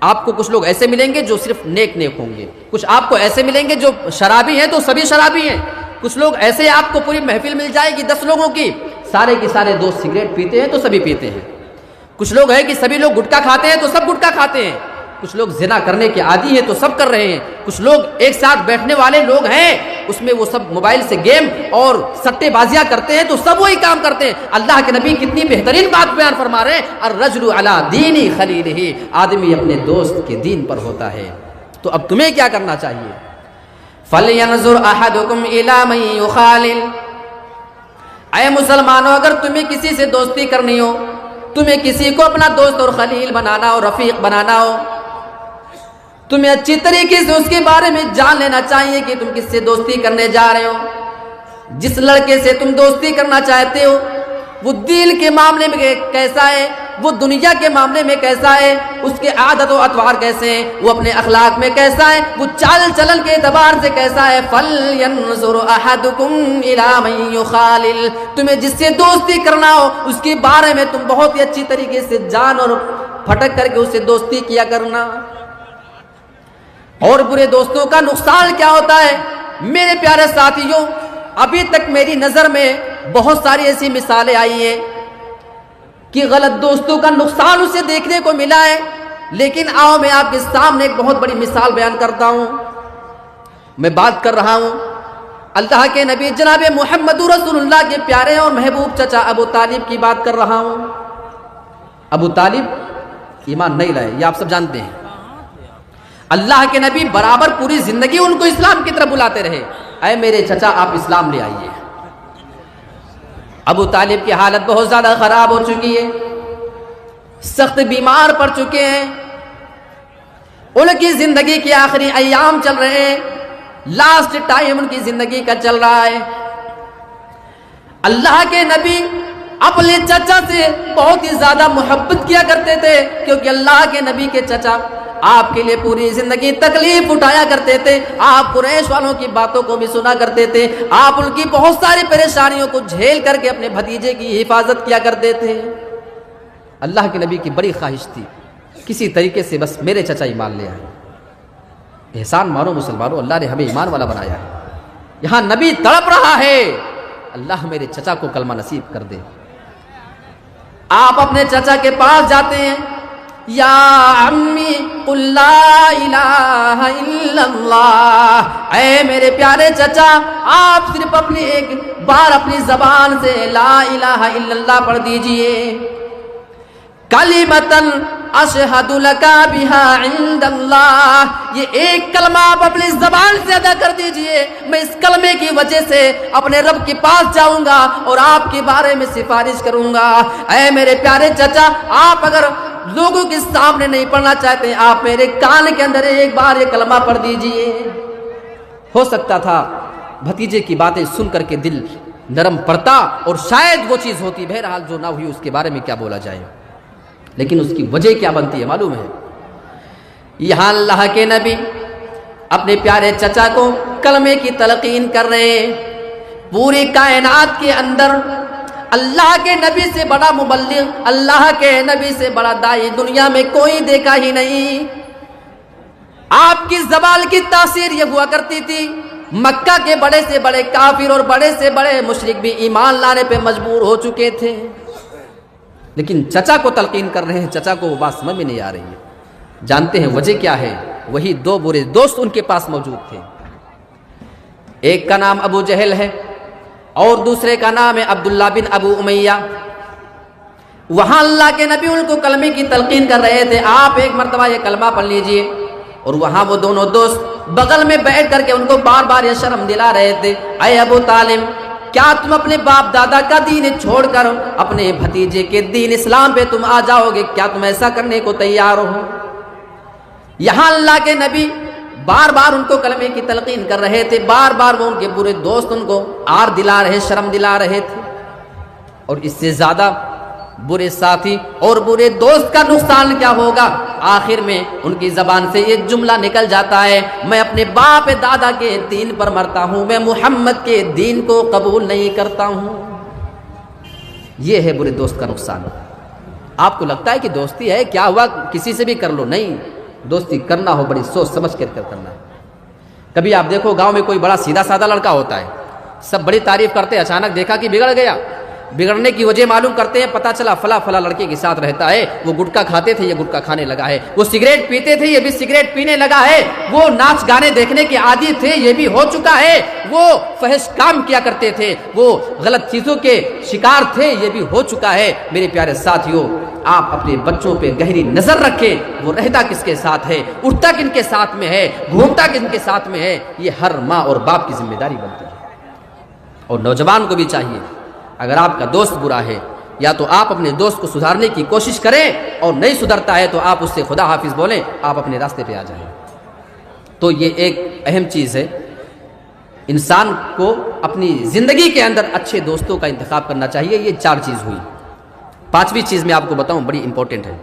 آپ کو کچھ لوگ ایسے ملیں گے جو صرف نیک ہوں گے، کچھ آپ کو ایسے ملیں گے جو شرابی ہیں تو سبھی شرابی ہیں، کچھ لوگ ایسے آپ کو پوری محفل مل جائے گی 10 لوگوں کی، سارے کے سارے دوست سگریٹ پیتے ہیں تو سبھی پیتے ہیں، کچھ لوگ ہیں کہ سبھی لوگ گٹکا کھاتے ہیں تو سب گٹکا کھاتے ہیں، کچھ لوگ زنا کرنے کے عادی ہیں تو سب کر رہے ہیں، کچھ لوگ ایک ساتھ بیٹھنے والے لوگ ہیں اس میں وہ سب موبائل سے گیم اور سٹے بازیاں کرتے ہیں تو سب وہی کام کرتے ہیں۔ اللہ کے نبی کتنی بہترین بات بیان فرما رہے ہیں، الرجل علی دین خلیلہ، آدمی اپنے دوست کے دین پر ہوتا ہے۔ تو اب تمہیں کیا کرنا چاہیے؟ فَلْيَنْظُرْ أَحَدُكُمْ إِلَى مَنْ يُخَالِلْ۔ اے مسلمانوں، اگر تمہیں کسی سے دوستی کرنی ہو، تمہیں کسی کو اپنا دوست اور خلیل بنانا ہو، رفیق بنانا ہو، تمہیں اچھی طریقے سے اس کے بارے میں جان لینا چاہیے کہ تم کس سے دوستی کرنے جا رہے ہو۔ جس لڑکے سے تم دوستی کرنا چاہتے ہو وہ دین کے معاملے میں کیسا ہے، وہ دنیا کے معاملے میں کیسا ہے، اس کے عادت و اطوار کیسے ہیں، وہ اپنے اخلاق میں کیسا ہے، وہ چال چلن کے اعتبار سے کیسا ہے۔ فَلْيَنْظُرْ أَحَدُكُمْ إِلَى مَنْ يُخَالِلْ۔ تمہیں جس سے دوستی کرنا ہو اس کے بارے میں تم بہت ہی اچھی طریقے سے جان اور پھٹک کر کے اس سے دوستی کیا کرنا۔ اور برے دوستوں کا نقصان کیا ہوتا ہے؟ میرے پیارے ساتھیوں، ابھی تک میری نظر میں بہت ساری ایسی مثالیں آئی ہیں کہ غلط دوستوں کا نقصان اسے دیکھنے کو ملا ہے، لیکن آؤ میں آپ کے سامنے ایک بہت بڑی مثال بیان کرتا ہوں۔ میں بات کر رہا ہوں اللہ کے نبی جناب محمد رسول اللہ کے پیارے اور محبوب چچا ابو طالب کی بات کر رہا ہوں۔ ابو طالب ایمان نہیں لائے، یہ آپ سب جانتے ہیں۔ اللہ کے نبی برابر پوری زندگی ان کو اسلام کی طرف بلاتے رہے، اے میرے چچا آپ اسلام لے آئیے۔ ابو طالب کی حالت بہت زیادہ خراب ہو چکی ہے، سخت بیمار پڑ چکے ہیں، ان کی زندگی کے آخری ایام چل رہے ہیں، لاسٹ ٹائم ان کی زندگی کا چل رہا ہے۔ اللہ کے نبی اپنے چچا سے بہت ہی زیادہ محبت کیا کرتے تھے، کیونکہ اللہ کے نبی کے چچا آپ کے لیے پوری زندگی تکلیف اٹھایا کرتے تھے، آپ قریش والوں کی باتوں کو بھی سنا کرتے تھے، آپ ان کی بہت ساری پریشانیوں کو جھیل کر کے اپنے بھتیجے کی حفاظت کیا کرتے تھے۔ اللہ کے نبی کی بڑی خواہش تھی کسی طریقے سے بس میرے چچا ایمان لے آئے۔ احسان مانو مسلمانوں، اللہ نے ہمیں ایمان والا بنایا ہے۔ یہاں نبی تڑپ رہا ہے، اللہ میرے چچا کو کلمہ نصیب کر دے۔ آپ اپنے چچا کے پاس جاتے ہیں، یا عمی قل لا الہ الا اللہ، اے میرے پیارے چچا آپ صرف اپنی ایک بار اپنی زبان سے لا الہ الا اللہ پڑھ دیجئے، کلمتن اشہدو لکا بہا عند اللہ، یہ ایک کلمہ آپ اپنی زبان سے ادا کر دیجئے، میں اس کلمے کی وجہ سے اپنے رب کے پاس جاؤں گا اور آپ کے بارے میں سفارش کروں گا۔ اے میرے پیارے چچا، آپ اگر لوگوں کے سامنے نہیں پڑھنا چاہتے ہیں، آپ میرے کان کے اندر ایک بار یہ کلمہ پڑھ دیجئے۔ ہو سکتا تھا بھتیجے کی باتیں سن کر کے دل نرم پڑتا اور شاید وہ چیز ہوتی، بہرحال جو نہ ہوئی اس کے بارے میں کیا بولا جائے، لیکن اس کی وجہ کیا بنتی ہے معلوم ہے؟ یہاں اللہ کے نبی اپنے پیارے چچا کو کلمے کی تلقین کر رہے ہیں۔ پوری کائنات کے اندر اللہ کے نبی سے بڑا مبلغ، اللہ کے نبی سے بڑا داعی دنیا میں کوئی دیکھا ہی نہیں۔ آپ کی زبان کی تاثیر یہ ہوا کرتی تھی، مکہ کے بڑے سے بڑے کافر اور بڑے سے بڑے مشرک بھی ایمان لانے پہ مجبور ہو چکے تھے، لیکن چچا کو تلقین کر رہے ہیں، چچا کو وہ بات سمجھ میں نہیں آ رہی ہے۔ جانتے ہیں وجہ کیا ہے؟ وہی دو برے دوست ان کے پاس موجود تھے، ایک کا نام ابو جہل ہے اور دوسرے کا نام ہے عبداللہ بن ابو امیہ۔ وہاں اللہ کے نبی ان کو کلمے کی تلقین کر رہے تھے، آپ ایک مرتبہ یہ کلمہ پڑھ لیجئے، اور وہاں وہ دونوں دوست بغل میں بیٹھ کر کے ان کو بار بار یہ شرم دلا رہے تھے، اے ابو طالب، کیا تم اپنے باپ دادا کا دین چھوڑ کر اپنے بھتیجے کے دین اسلام پہ تم آ جاؤ گے؟ کیا تم ایسا کرنے کو تیار ہو؟ یہاں اللہ کے نبی بار بار ان کو کلمے کی تلقین کر رہے تھے، بار بار وہ ان کے برے دوست ان کو آر دلا رہے، شرم دلا رہے تھے، اور اس سے زیادہ برے ساتھی اور برے دوست کا نقصان کیا ہوگا؟ آخر میں ان کی زبان سے یہ جملہ نکل جاتا ہے، میں اپنے باپ دادا کے دین پر مرتا ہوں، میں محمد کے دین کو قبول نہیں کرتا ہوں۔ یہ ہے برے دوست کا نقصان۔ آپ کو لگتا ہے کہ دوستی ہے، کیا ہوا کسی سے بھی کر لو، نہیں، دوستی کرنا ہو بڑی سوچ سمجھ کر کرنا ہے۔ کبھی آپ دیکھو گاؤں میں کوئی بڑا سیدھا سادہ لڑکا ہوتا ہے، سب بڑی تعریف کرتے ہیں، اچانک دیکھا کہ بگڑ گیا، بگڑنے کی وجہ معلوم کرتے ہیں، پتہ چلا فلاں لڑکے کے ساتھ رہتا ہے، وہ گٹکا کھاتے تھے، یہ گٹکا کھانے لگا ہے، وہ سگریٹ پیتے تھے، یہ بھی سگریٹ پینے لگا ہے، وہ ناچ گانے دیکھنے کے عادی تھے، یہ بھی ہو چکا ہے، وہ فحش کام کیا کرتے تھے، وہ غلط چیزوں کے شکار تھے، یہ بھی ہو چکا ہے۔ میرے پیارے ساتھیوں، آپ اپنے بچوں پہ گہری نظر رکھیں، وہ رہتا کس کے ساتھ ہے، اٹھتا کن کے ساتھ میں ہے، گھومتا کن کے ساتھ میں ہے، یہ ہر ماں اور باپ کی ذمہ داری بنتی ہے۔ اور نوجوان کو بھی چاہیے، اگر آپ کا دوست برا ہے، یا تو آپ اپنے دوست کو سدھارنے کی کوشش کریں، اور نہیں سدھرتا ہے تو آپ اس سے خدا حافظ بولیں، آپ اپنے راستے پہ آ جائیں۔ تو یہ ایک اہم چیز ہے، انسان کو اپنی زندگی کے اندر اچھے دوستوں کا انتخاب کرنا چاہیے۔ یہ 4 چیز ہوئی۔ 5ویں چیز میں آپ کو بتاؤں، بڑی امپورٹنٹ ہے،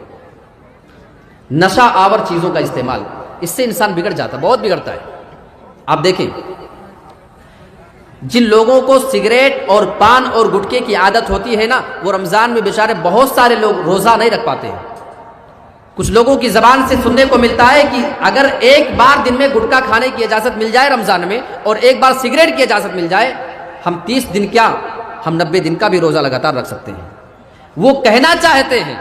نشہ آور چیزوں کا استعمال۔ اس سے انسان بگڑ جاتا ہے، بہت بگڑتا ہے۔ آپ دیکھیں، جن لوگوں کو سگریٹ اور پان اور گٹکے کی عادت ہوتی ہے نا، وہ رمضان میں بیچارے بہت سارے لوگ روزہ نہیں رکھ پاتے ہیں۔ کچھ لوگوں کی زبان سے سننے کو ملتا ہے کہ اگر ایک بار دن میں گٹکا کھانے کی اجازت مل جائے رمضان میں، اور ایک بار سگریٹ کی اجازت مل جائے، ہم 30 دن کیا، ہم 90 دن کا بھی روزہ لگاتار رکھ سکتے ہیں۔ وہ کہنا چاہتے ہیں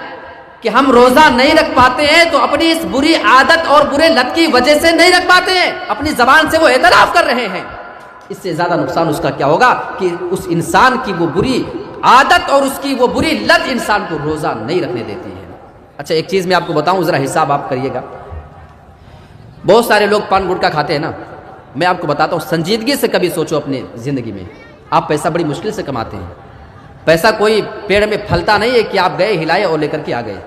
کہ ہم روزہ نہیں رکھ پاتے ہیں تو اپنی اس بری عادت اور برے لت کی وجہ سے نہیں رکھ پاتے ہیں، اپنی زبان سے وہ اعتراف کر رہے ہیں۔ اس سے زیادہ نقصان اس کا کیا ہوگا کہ اس انسان کی وہ بری عادت اور اس کی وہ بری لت انسان کو روزہ نہیں رکھنے دیتی ہے۔ اچھا، ایک چیز میں آپ کو بتاؤں، ذرا حساب آپ کریے گا۔ بہت سارے لوگ پان گٹکا کھاتے ہیں نا، میں آپ کو بتاتا ہوں، سنجیدگی سے کبھی سوچو اپنے زندگی میں، آپ پیسہ بڑی مشکل سے کماتے ہیں، پیسہ کوئی پیڑ میں پھلتا نہیں ہے کہ آپ گئے ہلائے اور لے کر کے آ گئے۔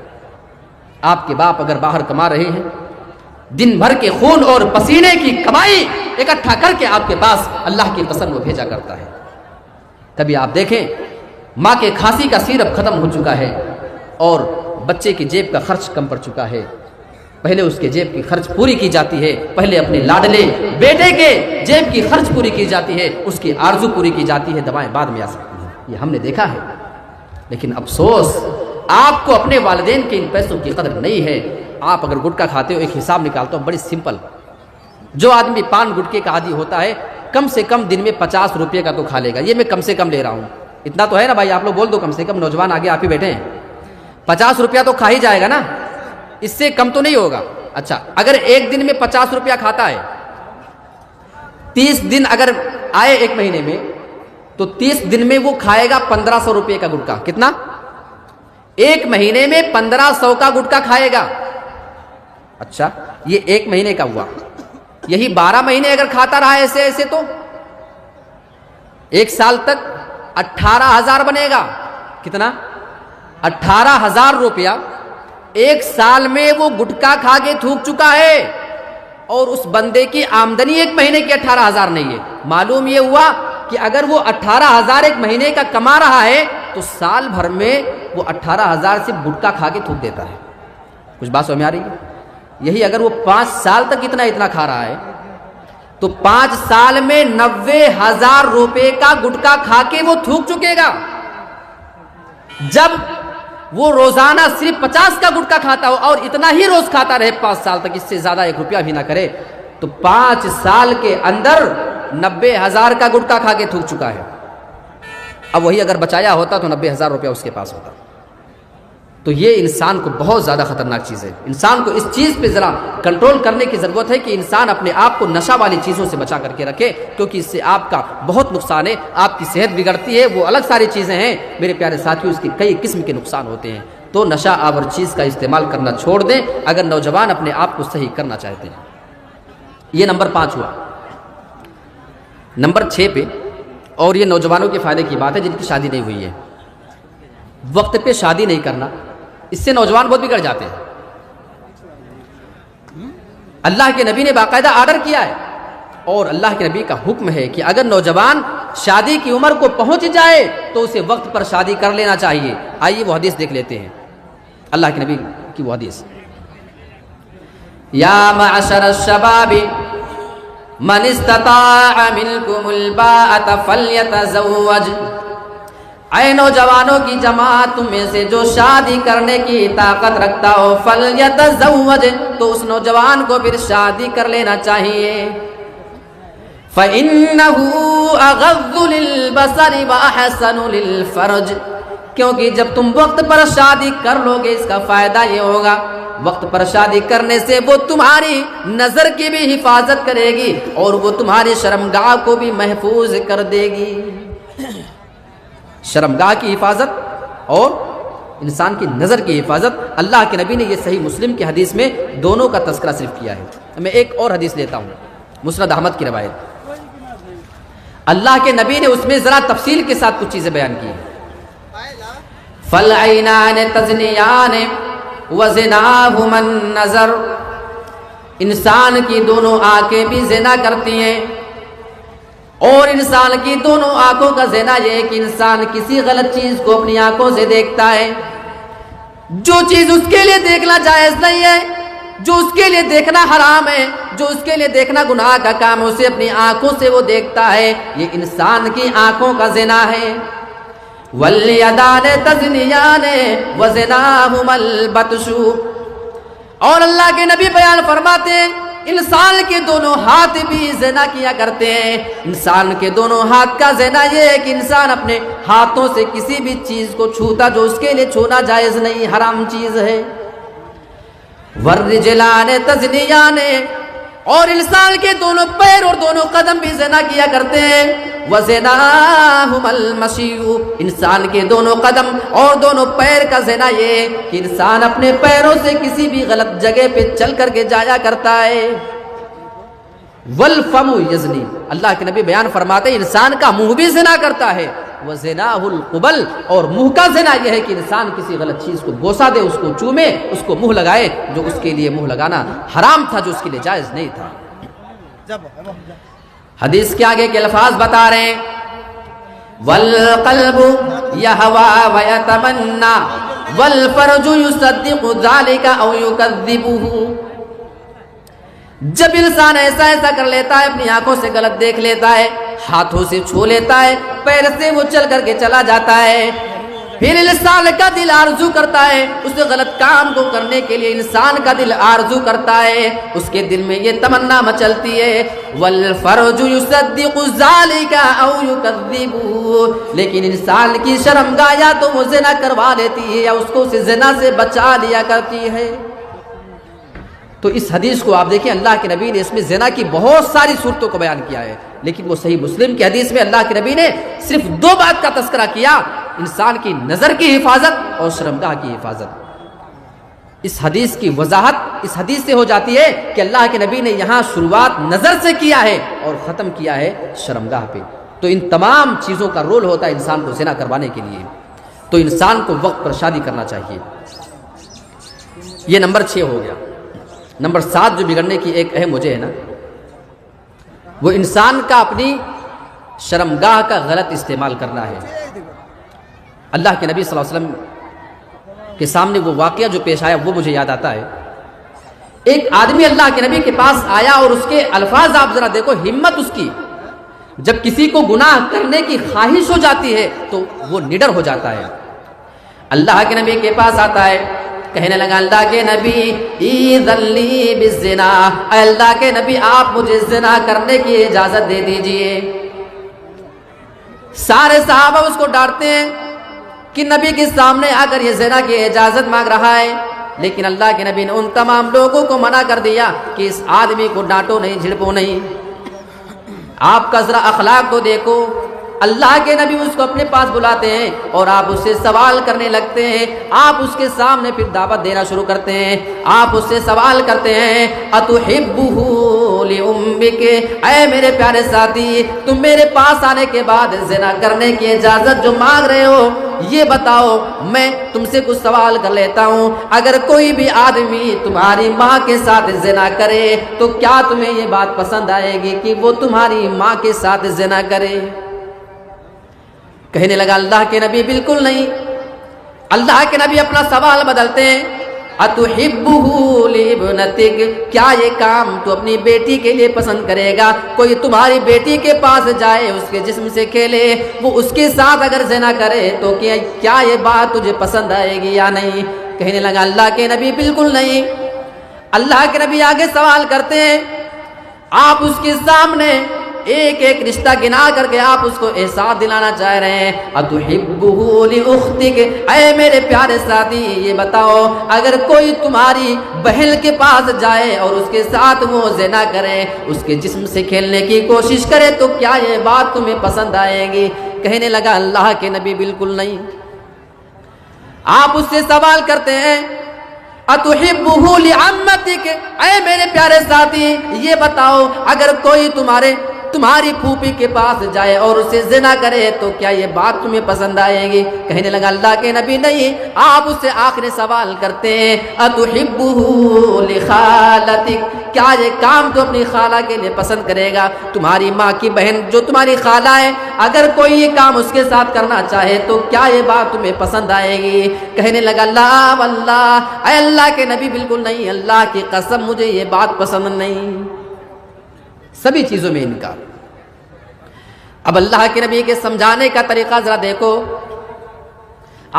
آپ کے باپ اگر باہر کما رہے ہیں، دن بھر کے خون اور پسینے کی کمائی اکٹھا کر کے آپ کے پاس اللہ کی قسم وہ بھیجا کرتا ہے۔ کبھی آپ دیکھیں، ماں کے کھانسی کا سیرپ ختم ہو چکا ہے اور بچے کی جیب کا خرچ کم پڑ چکا ہے، پہلے اس کے جیب کی خرچ پوری کی جاتی ہے، پہلے اپنے لاڈلے بیٹے کے جیب کی خرچ پوری کی جاتی ہے، اس کی آرزو پوری کی جاتی ہے، دوائیں بعد میں آ سکتی ہیں، یہ ہم نے دیکھا ہے۔ لیکن افسوس، آپ کو اپنے والدین کے ان پیسوں کی قدر نہیں ہے۔ آپ اگر گٹکا کھاتے ہو، ایک حساب نکالتا ہوں بڑی سمپل، جو آدمی پان گٹکے کا عادی ہوتا ہے کم سے کم دن میں 50 روپے کا تو کھا لے گا، یہ میں کم سے کم لے رہا ہوں، اتنا تو ہے نا بھائی، آپ لوگ بول دو کم سے کم، نوجوان آگے آپ ہی بیٹھے ہیں، 50 روپیہ تو کھا ہی جائے گا نا، اس سے کم تو نہیں ہوگا۔ اچھا، اگر ایک دن میں 50 روپیہ کھاتا ہے، 30 دن اگر آئے ایک مہینے میں، تو 30 دن میں وہ کھائے گا 1500 روپے کا گٹکا۔ کتنا؟ ایک مہینے میں 1500 کا گٹکا کھائے گا. اچھا یہ ایک مہینے کا ہوا. یہی 12 مہینے اگر کھاتا رہا ایسے ایسے تو ایک سال تک 18,000 بنے گا. کتنا؟ 18,000 روپیہ ایک سال میں وہ گٹکا کھا کے تھوک چکا ہے. اور اس بندے کی آمدنی ایک مہینے کی 18,000 نہیں ہے. معلوم یہ ہوا کہ اگر وہ 18,000 ایک مہینے کا کما رہا ہے تو سال بھر میں وہ 18,000 سے گٹکا کھا کے تھوک دیتا ہے. کچھ بات سمجھ میں آ رہی ہے؟ یہی اگر وہ 5 سال تک اتنا کھا رہا ہے تو 5 سال میں 90,000 روپے کا گٹکا کھا کے وہ تھوک چکے گا. جب وہ روزانہ صرف 50 کا گٹکا کھاتا ہو اور اتنا ہی روز کھاتا رہے 5 سال تک، اس سے زیادہ 1 روپیہ بھی نہ کرے، تو 5 سال کے اندر 90,000 کا گٹکا کھا کے تھوک چکا ہے. اب وہی اگر بچایا ہوتا تو 90,000 روپیہ اس کے پاس ہوتا. تو یہ انسان کو بہت زیادہ خطرناک چیز ہے. انسان کو اس چیز پہ ذرا کنٹرول کرنے کی ضرورت ہے کہ انسان اپنے آپ کو نشہ والی چیزوں سے بچا کر کے رکھے، کیونکہ اس سے آپ کا بہت نقصان ہے. آپ کی صحت بگڑتی ہے، وہ الگ ساری چیزیں ہیں میرے پیارے ساتھیوں، اس کے کئی قسم کے نقصان ہوتے ہیں. تو نشہ آور چیز کا استعمال کرنا چھوڑ دیں اگر نوجوان اپنے آپ کو صحیح کرنا چاہتے ہیں. یہ نمبر 5 ہوا. نمبر 6 پہ، اور یہ نوجوانوں کے فائدے کی بات ہے جن کی شادی نہیں ہوئی ہے، وقت پہ شادی نہیں کرنا. اس سے نوجوان بہت بگڑ جاتے ہیں. اللہ کے نبی نے باقاعدہ آرڈر کیا ہے اور اللہ کے نبی کا حکم ہے کہ اگر نوجوان شادی کی عمر کو پہنچ جائے تو اسے وقت پر شادی کر لینا چاہیے. آئیے وہ حدیث دیکھ لیتے ہیں، اللہ کے نبی کی وہ حدیث. یا معشر الشباب من استطاع منکم الباءۃ فلیتزوج. اے نوجوانوں کی جماعت، تم میں سے جو شادی کرنے کی طاقت رکھتا ہو، فلیتزوج، تو اس نوجوان کو پھر شادی کر لینا چاہیے. فإنه أغض للبصر وأحسن للفرج. کیونکہ جب تم وقت پر شادی کر لو گے اس کا فائدہ یہ ہوگا، وقت پر شادی کرنے سے وہ تمہاری نظر کی بھی حفاظت کرے گی اور وہ تمہاری شرمگاہ کو بھی محفوظ کر دے گی. شرمگاہ کی حفاظت اور انسان کی نظر کی حفاظت. اللہ کے نبی نے یہ صحیح مسلم کی حدیث میں دونوں کا تذکرہ صرف کیا ہے. میں ایک اور حدیث لیتا ہوں، مسند احمد کی روایت. اللہ کے نبی نے اس میں ذرا تفصیل کے ساتھ کچھ چیزیں بیان کی. فالعینان تزنیان وزناہما النظر. انسان کی دونوں آنکھیں بھی زنا کرتی ہیں، اور انسان کی دونوں آنکھوں کا زنا یہ ہے کہ انسان کسی غلط چیز کو اپنی آنکھوں سے دیکھتا ہے. جو چیز اس کے لیے دیکھنا جائز نہیں ہے، جو اس کے لیے دیکھنا حرام ہے، جو اس کے لیے دیکھنا گناہ کا کام ہے، اسے اپنی آنکھوں سے وہ دیکھتا ہے. یہ انسان کی آنکھوں کا زنا ہے. والیدان تزنیان وزناہما البطش. اور اللہ کے نبی بیان فرماتے ہیں انسان کے دونوں ہاتھ بھی زنا کیا کرتے ہیں. انسان کے دونوں ہاتھ کا زنا یہ ہے کہ انسان اپنے ہاتھوں سے کسی بھی چیز کو چھوتا جو اس کے لیے چھونا جائز نہیں، حرام چیز ہے. والرجلان تزنیان. اور انسان کے دونوں پیر اور دونوں قدم بھی زنا کیا کرتے ہیں. وزناہما المشی. انسان کے دونوں قدم اور دونوں پیر کا زنا یہ ہے کہ انسان اپنے پیروں سے کسی بھی غلط جگہ پہ چل کر کے جایا کرتا ہے. والفم یزنی. اللہ کے نبی بیان فرماتے ہیں انسان کا منہ بھی زنا کرتا ہے. وزناہ القبل. اور منہ کا زنا یہ ہے کہ انسان کسی غلط چیز کو بوسہ دے، اس کو چومے، اس کو منہ لگائے جو اس کے لیے منہ لگانا حرام تھا، جو اس کے لیے جائز نہیں تھا. حدیث کے آگے کے الفاظ بتا رہے ہیں والقلب یہوا ویتمنا والفرج یصدق ذلك او یکذبه. جب انسان ایسا کر لیتا ہے، اپنی آنکھوں سے غلط دیکھ لیتا ہے، ہاتھوں سے چھو لیتا ہے، پیر سے وہ چل کر کے چلا جاتا ہے، پھر انسان کا دل آرزو کرتا ہے اس غلط کام کو کرنے کے لیے. انسان کا دل آرزو کرتا ہے، اس کے دل میں یہ تمنا مچلتی ہے والفرج یصدق ذلك او یکذبه. لیکن انسان کی شرمگاہ یا تو وہ زنا کروا لیتی ہے یا اس کو زنا سے بچا لیا کرتی ہے. تو اس حدیث کو آپ دیکھیں، اللہ کے نبی نے اس میں زنا کی بہت ساری صورتوں کو بیان کیا ہے، لیکن وہ صحیح مسلم کی حدیث میں اللہ کے نبی نے صرف 2 بات کا تذکرہ کیا، انسان کی نظر کی حفاظت اور شرمگاہ کی حفاظت۔ اس حدیث کی وضاحت اس حدیث سے ہو جاتی ہے کہ اللہ کے نبی نے یہاں شروعات نظر سے کیا ہے اور ختم کیا ہے شرمگاہ پہ۔ تو ان تمام چیزوں کا رول ہوتا ہے انسان کو زنا کروانے کے لیے، تو انسان کو وقت پر شادی کرنا چاہیے۔ یہ نمبر 6 ہو گیا۔ نمبر 7 جو بگڑنے کی ایک اہم وجہ ہے نا، وہ انسان کا اپنی شرمگاہ کا غلط استعمال کرنا ہے۔ اللہ کے نبی صلی اللہ علیہ وسلم کے سامنے وہ واقعہ جو پیش آیا وہ مجھے یاد آتا ہے۔ ایک آدمی اللہ کے نبی کے پاس آیا اور اس کے الفاظ آپ ذرا دیکھو، ہمت اس کی، جب کسی کو گناہ کرنے کی خواہش ہو جاتی ہے تو وہ نڈر ہو جاتا ہے۔ اللہ کے نبی کے پاس آتا ہے، کہنے لگا اللہ کے نبی ایذن لی بالزنا، اے اللہ کے نبی آپ مجھے زنا کرنے کی اجازت دے دیجئے۔ سارے صحابہ اس کو ڈانٹتے ہیں کہ نبی کے سامنے آ کر یہ زنا کی اجازت مانگ رہا ہے، لیکن اللہ کے نبی نے ان تمام لوگوں کو منع کر دیا کہ اس آدمی کو ڈانٹو نہیں، جھڑپو نہیں۔ آپ کا ذرا اخلاق کو دیکھو، اللہ کے نبی اس کو اپنے پاس بلاتے ہیں اور آپ اس سے سوال کرنے لگتے ہیں، آپ اس کے سامنے پھر دعوت دینا شروع کرتے ہیں، آپ اس سے سوال کرتے ہیں اتحبہ لامک، اے میرے پیارے ساتھی تم میرے پاس آنے کے بعد زنا کرنے کی اجازت جو مانگ رہے ہو، یہ بتاؤ میں تم سے کچھ سوال کر لیتا ہوں، اگر کوئی بھی آدمی تمہاری ماں کے ساتھ زنا کرے تو کیا تمہیں یہ بات پسند آئے گی کہ وہ تمہاری ماں کے ساتھ زنا کرے؟ کہنے لگا اللہ کے نبی بالکل نہیں۔ اللہ کے نبی اپنا سوال بدلتے ہیں، اتحبہ لابنتک، کیا یہ کام تو اپنی بیٹی کے لیے پسند کرے گا؟ کوئی تمہاری بیٹی کے پاس جائے، اس کے جسم سے کھیلے، وہ اس کے ساتھ اگر زنا کرے تو کیا یہ بات تجھے پسند آئے گی یا نہیں؟ کہنے لگا اللہ کے نبی بالکل نہیں۔ اللہ کے نبی آگے سوال کرتے ہیں، آپ اس کے سامنے ایک ایک رشتہ گنا کر کے آپ اس کو احساس دلانا چاہ رہے ہیں، اتحبہ لاختک، اے میرے پیارے ساتھی یہ بتاؤ اگر کوئی تمہاری بہن کے پاس جائے اور اس کے ساتھ وہ زنا کرے، اس کے جسم سے کھیلنے کی کوشش کرے تو کیا یہ بات تمہیں پسند آئے گی؟ کہنے لگا اللہ کے نبی بالکل نہیں۔ آپ اس سے سوال کرتے ہیں اتحبہ لعمتک، اے میرے پیارے ساتھی یہ بتاؤ اگر کوئی تمہاری پھوپھی کے پاس جائے اور اسے زنا کرے تو کیا یہ بات تمہیں پسند آئے گی؟ کہنے لگا اللہ کے نبی نہیں۔ آپ اس سے آخری سوال کرتے ہیں اتحبہ لخالتک، کیا یہ کام تو اپنی خالہ کے لیے پسند کرے گا؟ تمہاری ماں کی بہن جو تمہاری خالہ ہے، اگر کوئی یہ کام اس کے ساتھ کرنا چاہے تو کیا یہ بات تمہیں پسند آئے گی؟ کہنے لگا لا واللہ، اے اللہ کے نبی بالکل نہیں، اللہ کی قسم مجھے یہ بات پسند نہیں۔ سبھی چیزوں میں انکار۔ اب اللہ کے نبی کے سمجھانے کا طریقہ ذرا دیکھو،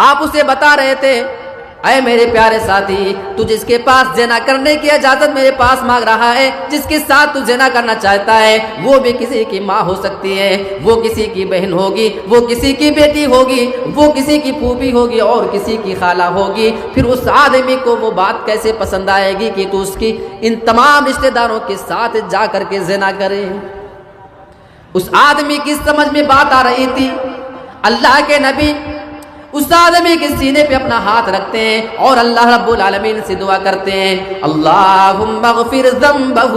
آپ اسے بتا رہے تھے اے میرے پیارے ساتھی تو جس کے پاس زنا کرنے کی اجازت میرے پاس مانگ رہا ہے، جس کے ساتھ تو زنا کرنا چاہتا ہے وہ بھی کسی کی ماں ہو سکتی ہے، وہ کسی کی بہن ہوگی، وہ کسی کی بیٹی ہوگی، وہ کسی کی پھوپھی ہوگی اور کسی کی خالہ ہوگی، پھر اس آدمی کو وہ بات کیسے پسند آئے گی کہ تو اس کی ان تمام رشتہ داروں کے ساتھ جا کر کے زنا کرے؟ اس آدمی کی سمجھ میں بات آ رہی تھی۔ اللہ کے نبی اس آدمی کے سینے پہ اپنا ہاتھ رکھتے ہیں اور اللہ رب العالمین سے دعا کرتے ہیں اللہم اغفر ذنبہ،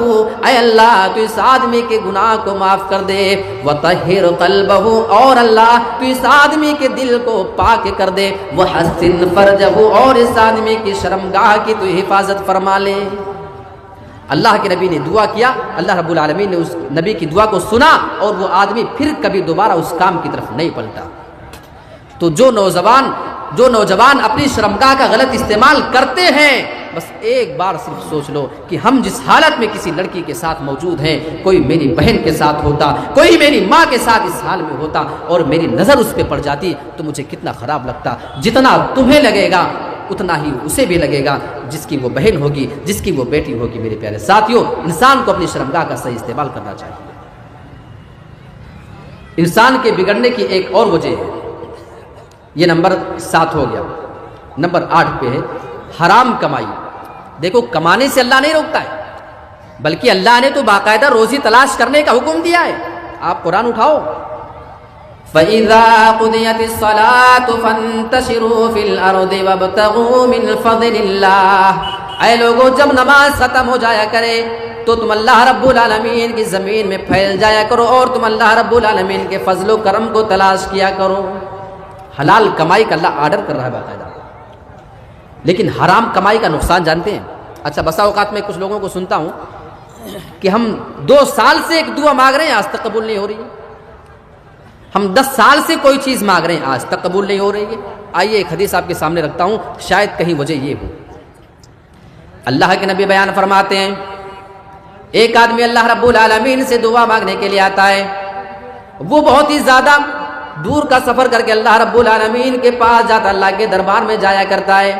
اے اللہ تو اس آدمی کے گناہ کو معاف کر دے، وطہر قلبہ، اور اللہ تو اس آدمی کے دل کو پاک کر دے، وحسن فرجہ، اور اس آدمی کی شرمگاہ کی تو حفاظت فرما لے۔ اللہ کے نبی نے دعا کیا، اللہ رب العالمین نے اس نبی کی دعا کو سنا اور وہ آدمی پھر کبھی دوبارہ اس کام کی طرف نہیں پلٹا۔ تو جو نوجوان اپنی شرمگاہ کا غلط استعمال کرتے ہیں، بس ایک بار صرف سوچ لو کہ ہم جس حالت میں کسی لڑکی کے ساتھ موجود ہیں، کوئی میری بہن کے ساتھ ہوتا، کوئی میری ماں کے ساتھ اس حال میں ہوتا اور میری نظر اس پہ پڑ جاتی تو مجھے کتنا خراب لگتا۔ جتنا تمہیں لگے گا اتنا ہی اسے بھی لگے گا، جس کی وہ بہن ہوگی، جس کی وہ بیٹی ہوگی۔ میرے پیارے ساتھیوں، انسان کو اپنی شرمگاہ کا صحیح استعمال کرنا چاہیے۔ انسان کے بگڑنے کی ایک اور وجہ ہے، یہ نمبر 7 ہو گیا۔ نمبر 8 پہ ہے حرام کمائی۔ دیکھو کمانے سے اللہ نہیں روکتا ہے، بلکہ اللہ نے تو باقاعدہ روزی تلاش کرنے کا حکم دیا ہے۔ آپ قرآن اٹھاؤ، فَإِذَا قُضِيَتِ الصَّلَاةُ فَانتَشِرُوا فِي الْأَرْضِ وَابْتَغُوا مِنْ فَضْلِ اللَّهِ، اے لوگوں جب نماز ختم ہو جایا کرے تو تم اللہ رب العالمین کی زمین میں پھیل جایا کرو اور تم اللہ رب العالمین کے فضل و کرم کو تلاش کیا کرو۔ حلال کمائی کا اللہ آرڈر کر رہا ہے باقاعدہ، لیکن حرام کمائی کا نقصان جانتے ہیں؟ اچھا بسا اوقات میں کچھ لوگوں کو سنتا ہوں کہ ہم 2 سال سے ایک دعا مانگ رہے ہیں آج تک قبول نہیں ہو رہی ہے، ہم 10 سال سے کوئی چیز مانگ رہے ہیں آج تک قبول نہیں ہو رہی ہے۔ آئیے ایک حدیث آپ کے سامنے رکھتا ہوں، شاید کہیں وجہ یہ ہو۔ اللہ کے نبی بیان فرماتے ہیں ایک آدمی اللہ رب العالمین سے دعا مانگنے کے لیے آتا ہے، وہ بہت ہی زیادہ دور کا سفر کر کے اللہ رب العالمین کے پاس جاتا، اللہ کے دربار میں جایا کرتا ہے۔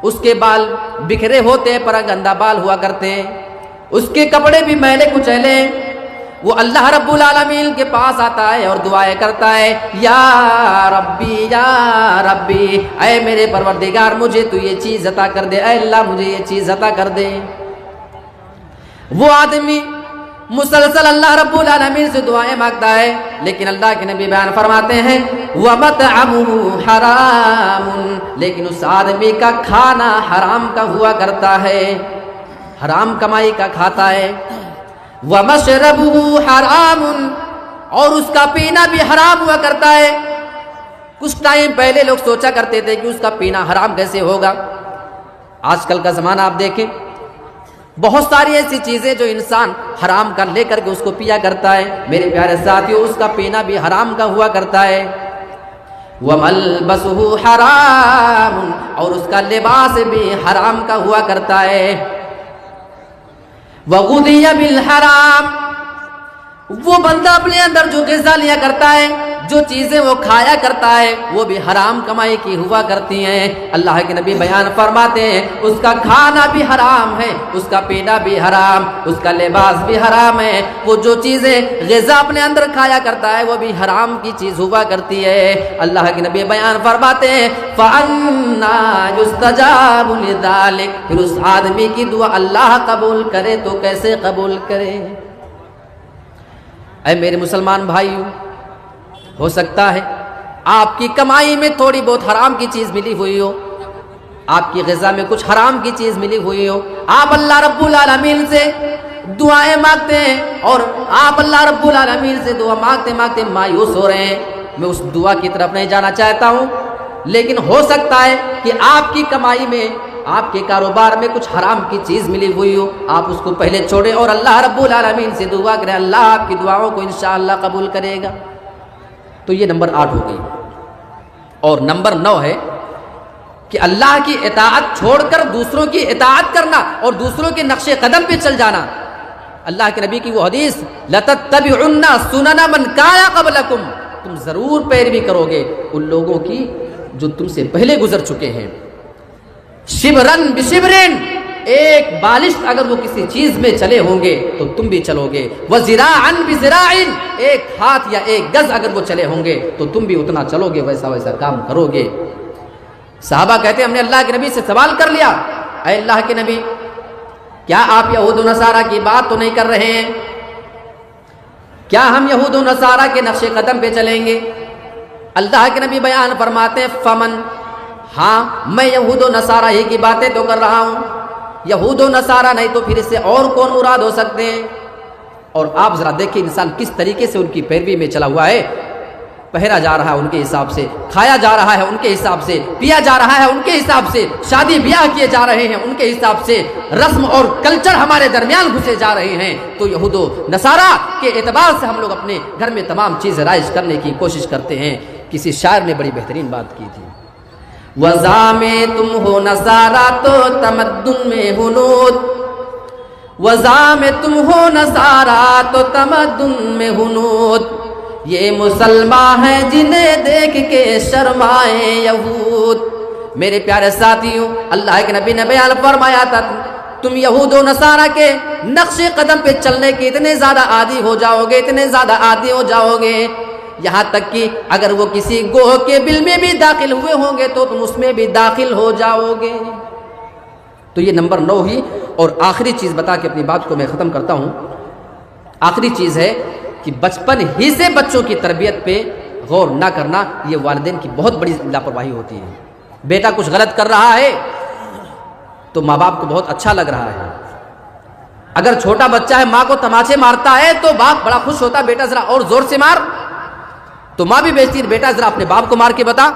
اس کے بال بکھرے ہوتے، پر گندا بال ہوا کرتے ہیں، اس کے کپڑے بھی میلے کچیلے، وہ اللہ رب العالمین کے پاس آتا ہے اور دعائیں کرتا ہے، یا ربی اے میرے پروردگار مجھے تو یہ چیز عطا کر دے، اے اللہ مجھے یہ چیز عطا کر دے۔ وہ آدمی مسلسل اللہ رب العالمین سے دعائیں مانگتا ہے، لیکن اللہ کے نبی بیان فرماتے ہیں وَمَطْعَمُهُ حَرَامٌ، لیکن اس آدمی کا کھانا حرام کا ہوا کرتا ہے، حرام کمائی کا کھاتا ہے۔ وَمَشْرَبُهُ حَرَامٌ، اور اس کا پینا بھی حرام ہوا کرتا ہے۔ کچھ ٹائم پہلے لوگ سوچا کرتے تھے کہ اس کا پینا حرام کیسے ہوگا، آج کل کا زمانہ آپ دیکھیں بہت ساری ایسی چیزیں جو انسان حرام کر لے کر کے اس کو پیا کرتا ہے۔ میرے پیارے ساتھیوں اس کا پینا بھی حرام کا ہوا کرتا ہے۔ وَمَلْبَسُهُ حَرَامٌ، اور اس کا لباس بھی حرام کا ہوا کرتا ہے۔ وَغُذِيَ بِالْحَرَامِ، وہ بندہ اپنے اندر جو غذا لیا کرتا ہے، جو چیزیں وہ کھایا کرتا ہے، وہ بھی حرام کمائی کی ہوا کرتی ہیں۔ اللہ کے نبی بیان فرماتے ہیں اس کا کھانا بھی حرام ہے، اس کا پینا بھی حرام، اس کا لباس بھی حرام ہے، وہ جو چیزیں غذا اپنے اندر کھایا کرتا ہے وہ بھی حرام کی چیز ہوا کرتی ہے۔ اللہ کے نبی بیان فرماتے ہیں فَأَنَّا يُسْتَجَابُ لِذَلِكَ، پھر اس آدمی کی دعا اللہ قبول کرے تو کیسے قبول کرے؟ اے میرے مسلمان بھائیوں، ہو سکتا ہے آپ کی کمائی میں تھوڑی بہت حرام کی چیز ملی ہوئی ہو، آپ کی غذا میں کچھ حرام کی چیز ملی ہوئی ہو، آپ اللہ رب العالمین سے دعائیں مانگتے ہیں اور آپ اللہ رب العالمین سے دعا مانگتے مانگتے مایوس ہو رہے ہیں۔ میں اس دعا کی طرف نہیں جانا چاہتا ہوں، لیکن ہو سکتا ہے کہ آپ کی کمائی میں، آپ کے کاروبار میں کچھ حرام کی چیز ملی ہوئی ہو، آپ اس کو پہلے چھوڑیں اور اللہ رب العالمین سے دعا کریں، اللہ آپ کی دعاؤں کو انشاءاللہ قبول کرے گا۔ تو یہ نمبر 8 ہو گئی، اور نمبر 9 ہے کہ اللہ کی اطاعت چھوڑ کر دوسروں کی اطاعت کرنا اور دوسروں کے نقش قدم پہ چل جانا۔ اللہ کے نبی کی وہ حدیث لَتَتَّبِعُنَّ سُنَنَ مَنْ كَانَ قَبْلَكُمْ، تم ضرور پیروی کرو گے ان لوگوں کی جو تم سے پہلے گزر چکے ہیں۔ شبرن بشبرن، ایک بالشت اگر وہ کسی چیز میں چلے ہوں گے تو تم بھی چلو گے، وزراعن بزراعن، ایک ہاتھ یا ایک گز اگر وہ چلے ہوں گے تو تم بھی اتنا چلو گے، ویسا ویسا کام کرو گے۔ صحابہ کہتے ہیں ہم نے اللہ کے نبی سے سوال کر لیا، اے اللہ کے نبی کیا آپ یہود و نصارہ کی بات تو نہیں کر رہے ہیں؟ کیا ہم یہود و نصارہ کے نقش قدم پہ چلیں گے؟ اللہ کے نبی بیان فرماتے ہیں فمن، ہاں میں یہود و نصارہ ہی کی باتیں تو کر رہا ہوں، یہود و نصارہ نہیں تو پھر اس سے اور کون مراد ہو سکتے ہیں؟ اور آپ ذرا دیکھیں انسان کس طریقے سے ان کی پیروی میں چلا ہوا ہے، پہنا جا رہا ہے ان کے حساب سے، کھایا جا رہا ہے ان کے حساب سے، پیا جا رہا ہے ان کے حساب سے، شادی بیاہ کیے جا رہے ہیں ان کے حساب سے، رسم اور کلچر ہمارے درمیان گھسے جا رہے ہیں۔ تو یہود و نصارہ کے اعتبار سے ہم لوگ اپنے گھر میں تمام چیزیں رائج کرنے کی کوشش کرتے ہیں۔ کسی شاعر نے بڑی بہترین بات کی تھی، وَذَا میں تم ہو نصارہ تو تمدن میں ہنود، وَذَا میں تم ہو نصارہ تو تمدن میں ہنود، یہ مسلمان ہیں جنہیں دیکھ کے شرمائے یہود۔ میرے پیارے ساتھیوں، اللہ کے نبی نے بیان فرمایا تھا تم یہود و نصارہ کے نقش قدم پہ چلنے کے اتنے زیادہ عادی ہو جاؤ گے، اتنے زیادہ عادی ہو جاؤ گے، یہاں تک کہ اگر وہ کسی گوہ کے بل میں بھی داخل ہوئے ہوں گے تو تم اس میں بھی داخل ہو جاؤ گے۔ تو یہ نمبر 9 ہی. اور آخری چیز بتا کے اپنی بات کو میں ختم کرتا ہوں. آخری چیز ہے کہ بچپن ہی سے بچوں کی تربیت پہ غور نہ کرنا، یہ والدین کی بہت بڑی لاپرواہی ہوتی ہے. بیٹا کچھ غلط کر رہا ہے تو ماں باپ کو بہت اچھا لگ رہا ہے. اگر چھوٹا بچہ ہے ماں کو تماچے مارتا ہے تو باپ بڑا خوش ہوتا ہے، بیٹا ذرا اور زور سے مار. تو ماں بھی بیچتی ہے، بیٹا ذرا اپنے باپ کو مار کے بتا.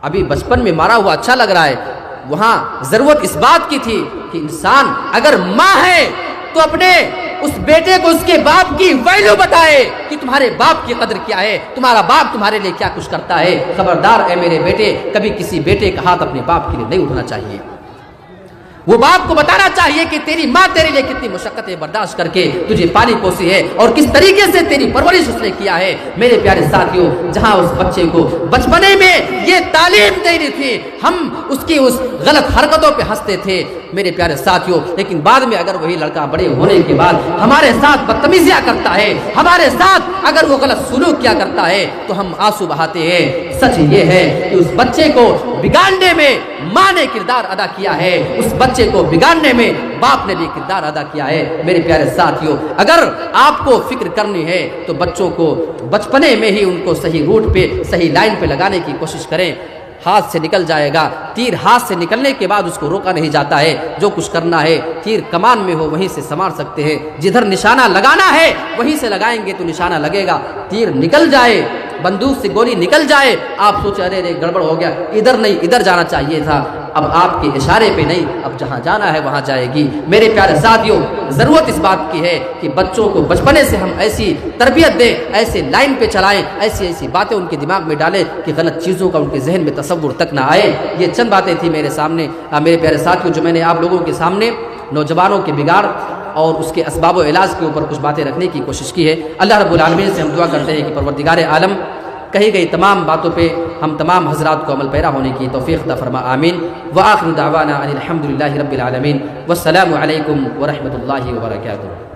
ابھی بچپن میں مارا ہوا اچھا لگ رہا ہے. وہاں ضرورت اس بات کی تھی کہ انسان اگر ماں ہے تو اپنے اس بیٹے کو اس کے باپ کی ویلیو بتائے کہ تمہارے باپ کی قدر کیا ہے، تمہارا باپ تمہارے لیے کیا کچھ کرتا ہے. خبردار اے میرے بیٹے، کبھی کسی بیٹے کا ہاتھ اپنے باپ کے لیے نہیں اٹھانا چاہیے. وہ باپ کو بتانا چاہیے کہ تیری ماں تیرے لیے کتنی مشقتیں برداشت کر کے تجھے پالی پوسی ہے اور کس طریقے سے تیری پرورش اس نے کیا ہے. میرے پیارے ساتھیوں، جہاں اس بچے کو بچپنے میں یہ تعلیم دینی تھی، ہم اس کی اس غلط حرکتوں پہ ہنستے تھے میرے پیارے ساتھیوں. لیکن بعد میں اگر وہی لڑکا بڑے ہونے کے بعد ہمارے ساتھ بدتمیزیاں کرتا ہے، ہمارے ساتھ اگر وہ غلط سلوک کیا کرتا ہے تو ہم آنسو بہاتے ہیں. سچ یہ ہے کہ اس بچے کو بگاڑنے میں ماں نے کردار ادا کیا ہے، اس بچے کو بگاڑنے میں باپ نے بھی کردار ادا کیا ہے. میرے پیارے ساتھیوں، اگر آپ کو فکر کرنی ہے تو بچوں کو بچپنے میں ہی ان کو صحیح روٹ پہ، صحیح لائن پہ لگانے کی کوشش کریں. ہاتھ سے نکل جائے گا تیر، ہاتھ سے نکلنے کے بعد اس کو روکا نہیں جاتا ہے. جو کچھ کرنا ہے تیر کمان میں ہو وہیں سے سنوار سکتے ہیں. جدھر نشانہ لگانا ہے وہیں سے لگائیں گے تو نشانہ لگے گا. تیر نکل جائے، بندوق سے گولی نکل جائے، آپ سوچیں ارے گڑبڑ ہو گیا، ادھر نہیں ادھر جانا چاہیے تھا. اب آپ کے اشارے پہ نہیں، اب جہاں جانا ہے وہاں جائے گی. میرے پیارے ساتھیوں، ضرورت اس بات کی ہے کہ بچوں کو بچپنے سے ہم ایسی تربیت دیں، ایسے لائن پہ چلائیں، ایسی باتیں ان کے دماغ میں ڈالیں کہ غلط چیزوں کا ان کے ذہن میں تصور تک نہ آئے. یہ چند باتیں تھیں میرے سامنے میرے پیارے ساتھیوں، جو میں نے آپ لوگوں کے سامنے نوجوانوں کے بگاڑ اور اس کے اسباب و علاج کے اوپر کچھ باتیں رکھنے کی کوشش کی ہے. اللہ رب العالمین سے ہم دعا کرتے ہیں کہ پروردگار عالم کہی گئی تمام باتوں پہ ہم تمام حضرات کو عمل پیرا ہونے کی توفیق عطا فرما. آمین. وآخر دعوانا ان الحمد للہ رب العالمین. والسلام علیکم ورحمۃ اللہ وبرکاتہ.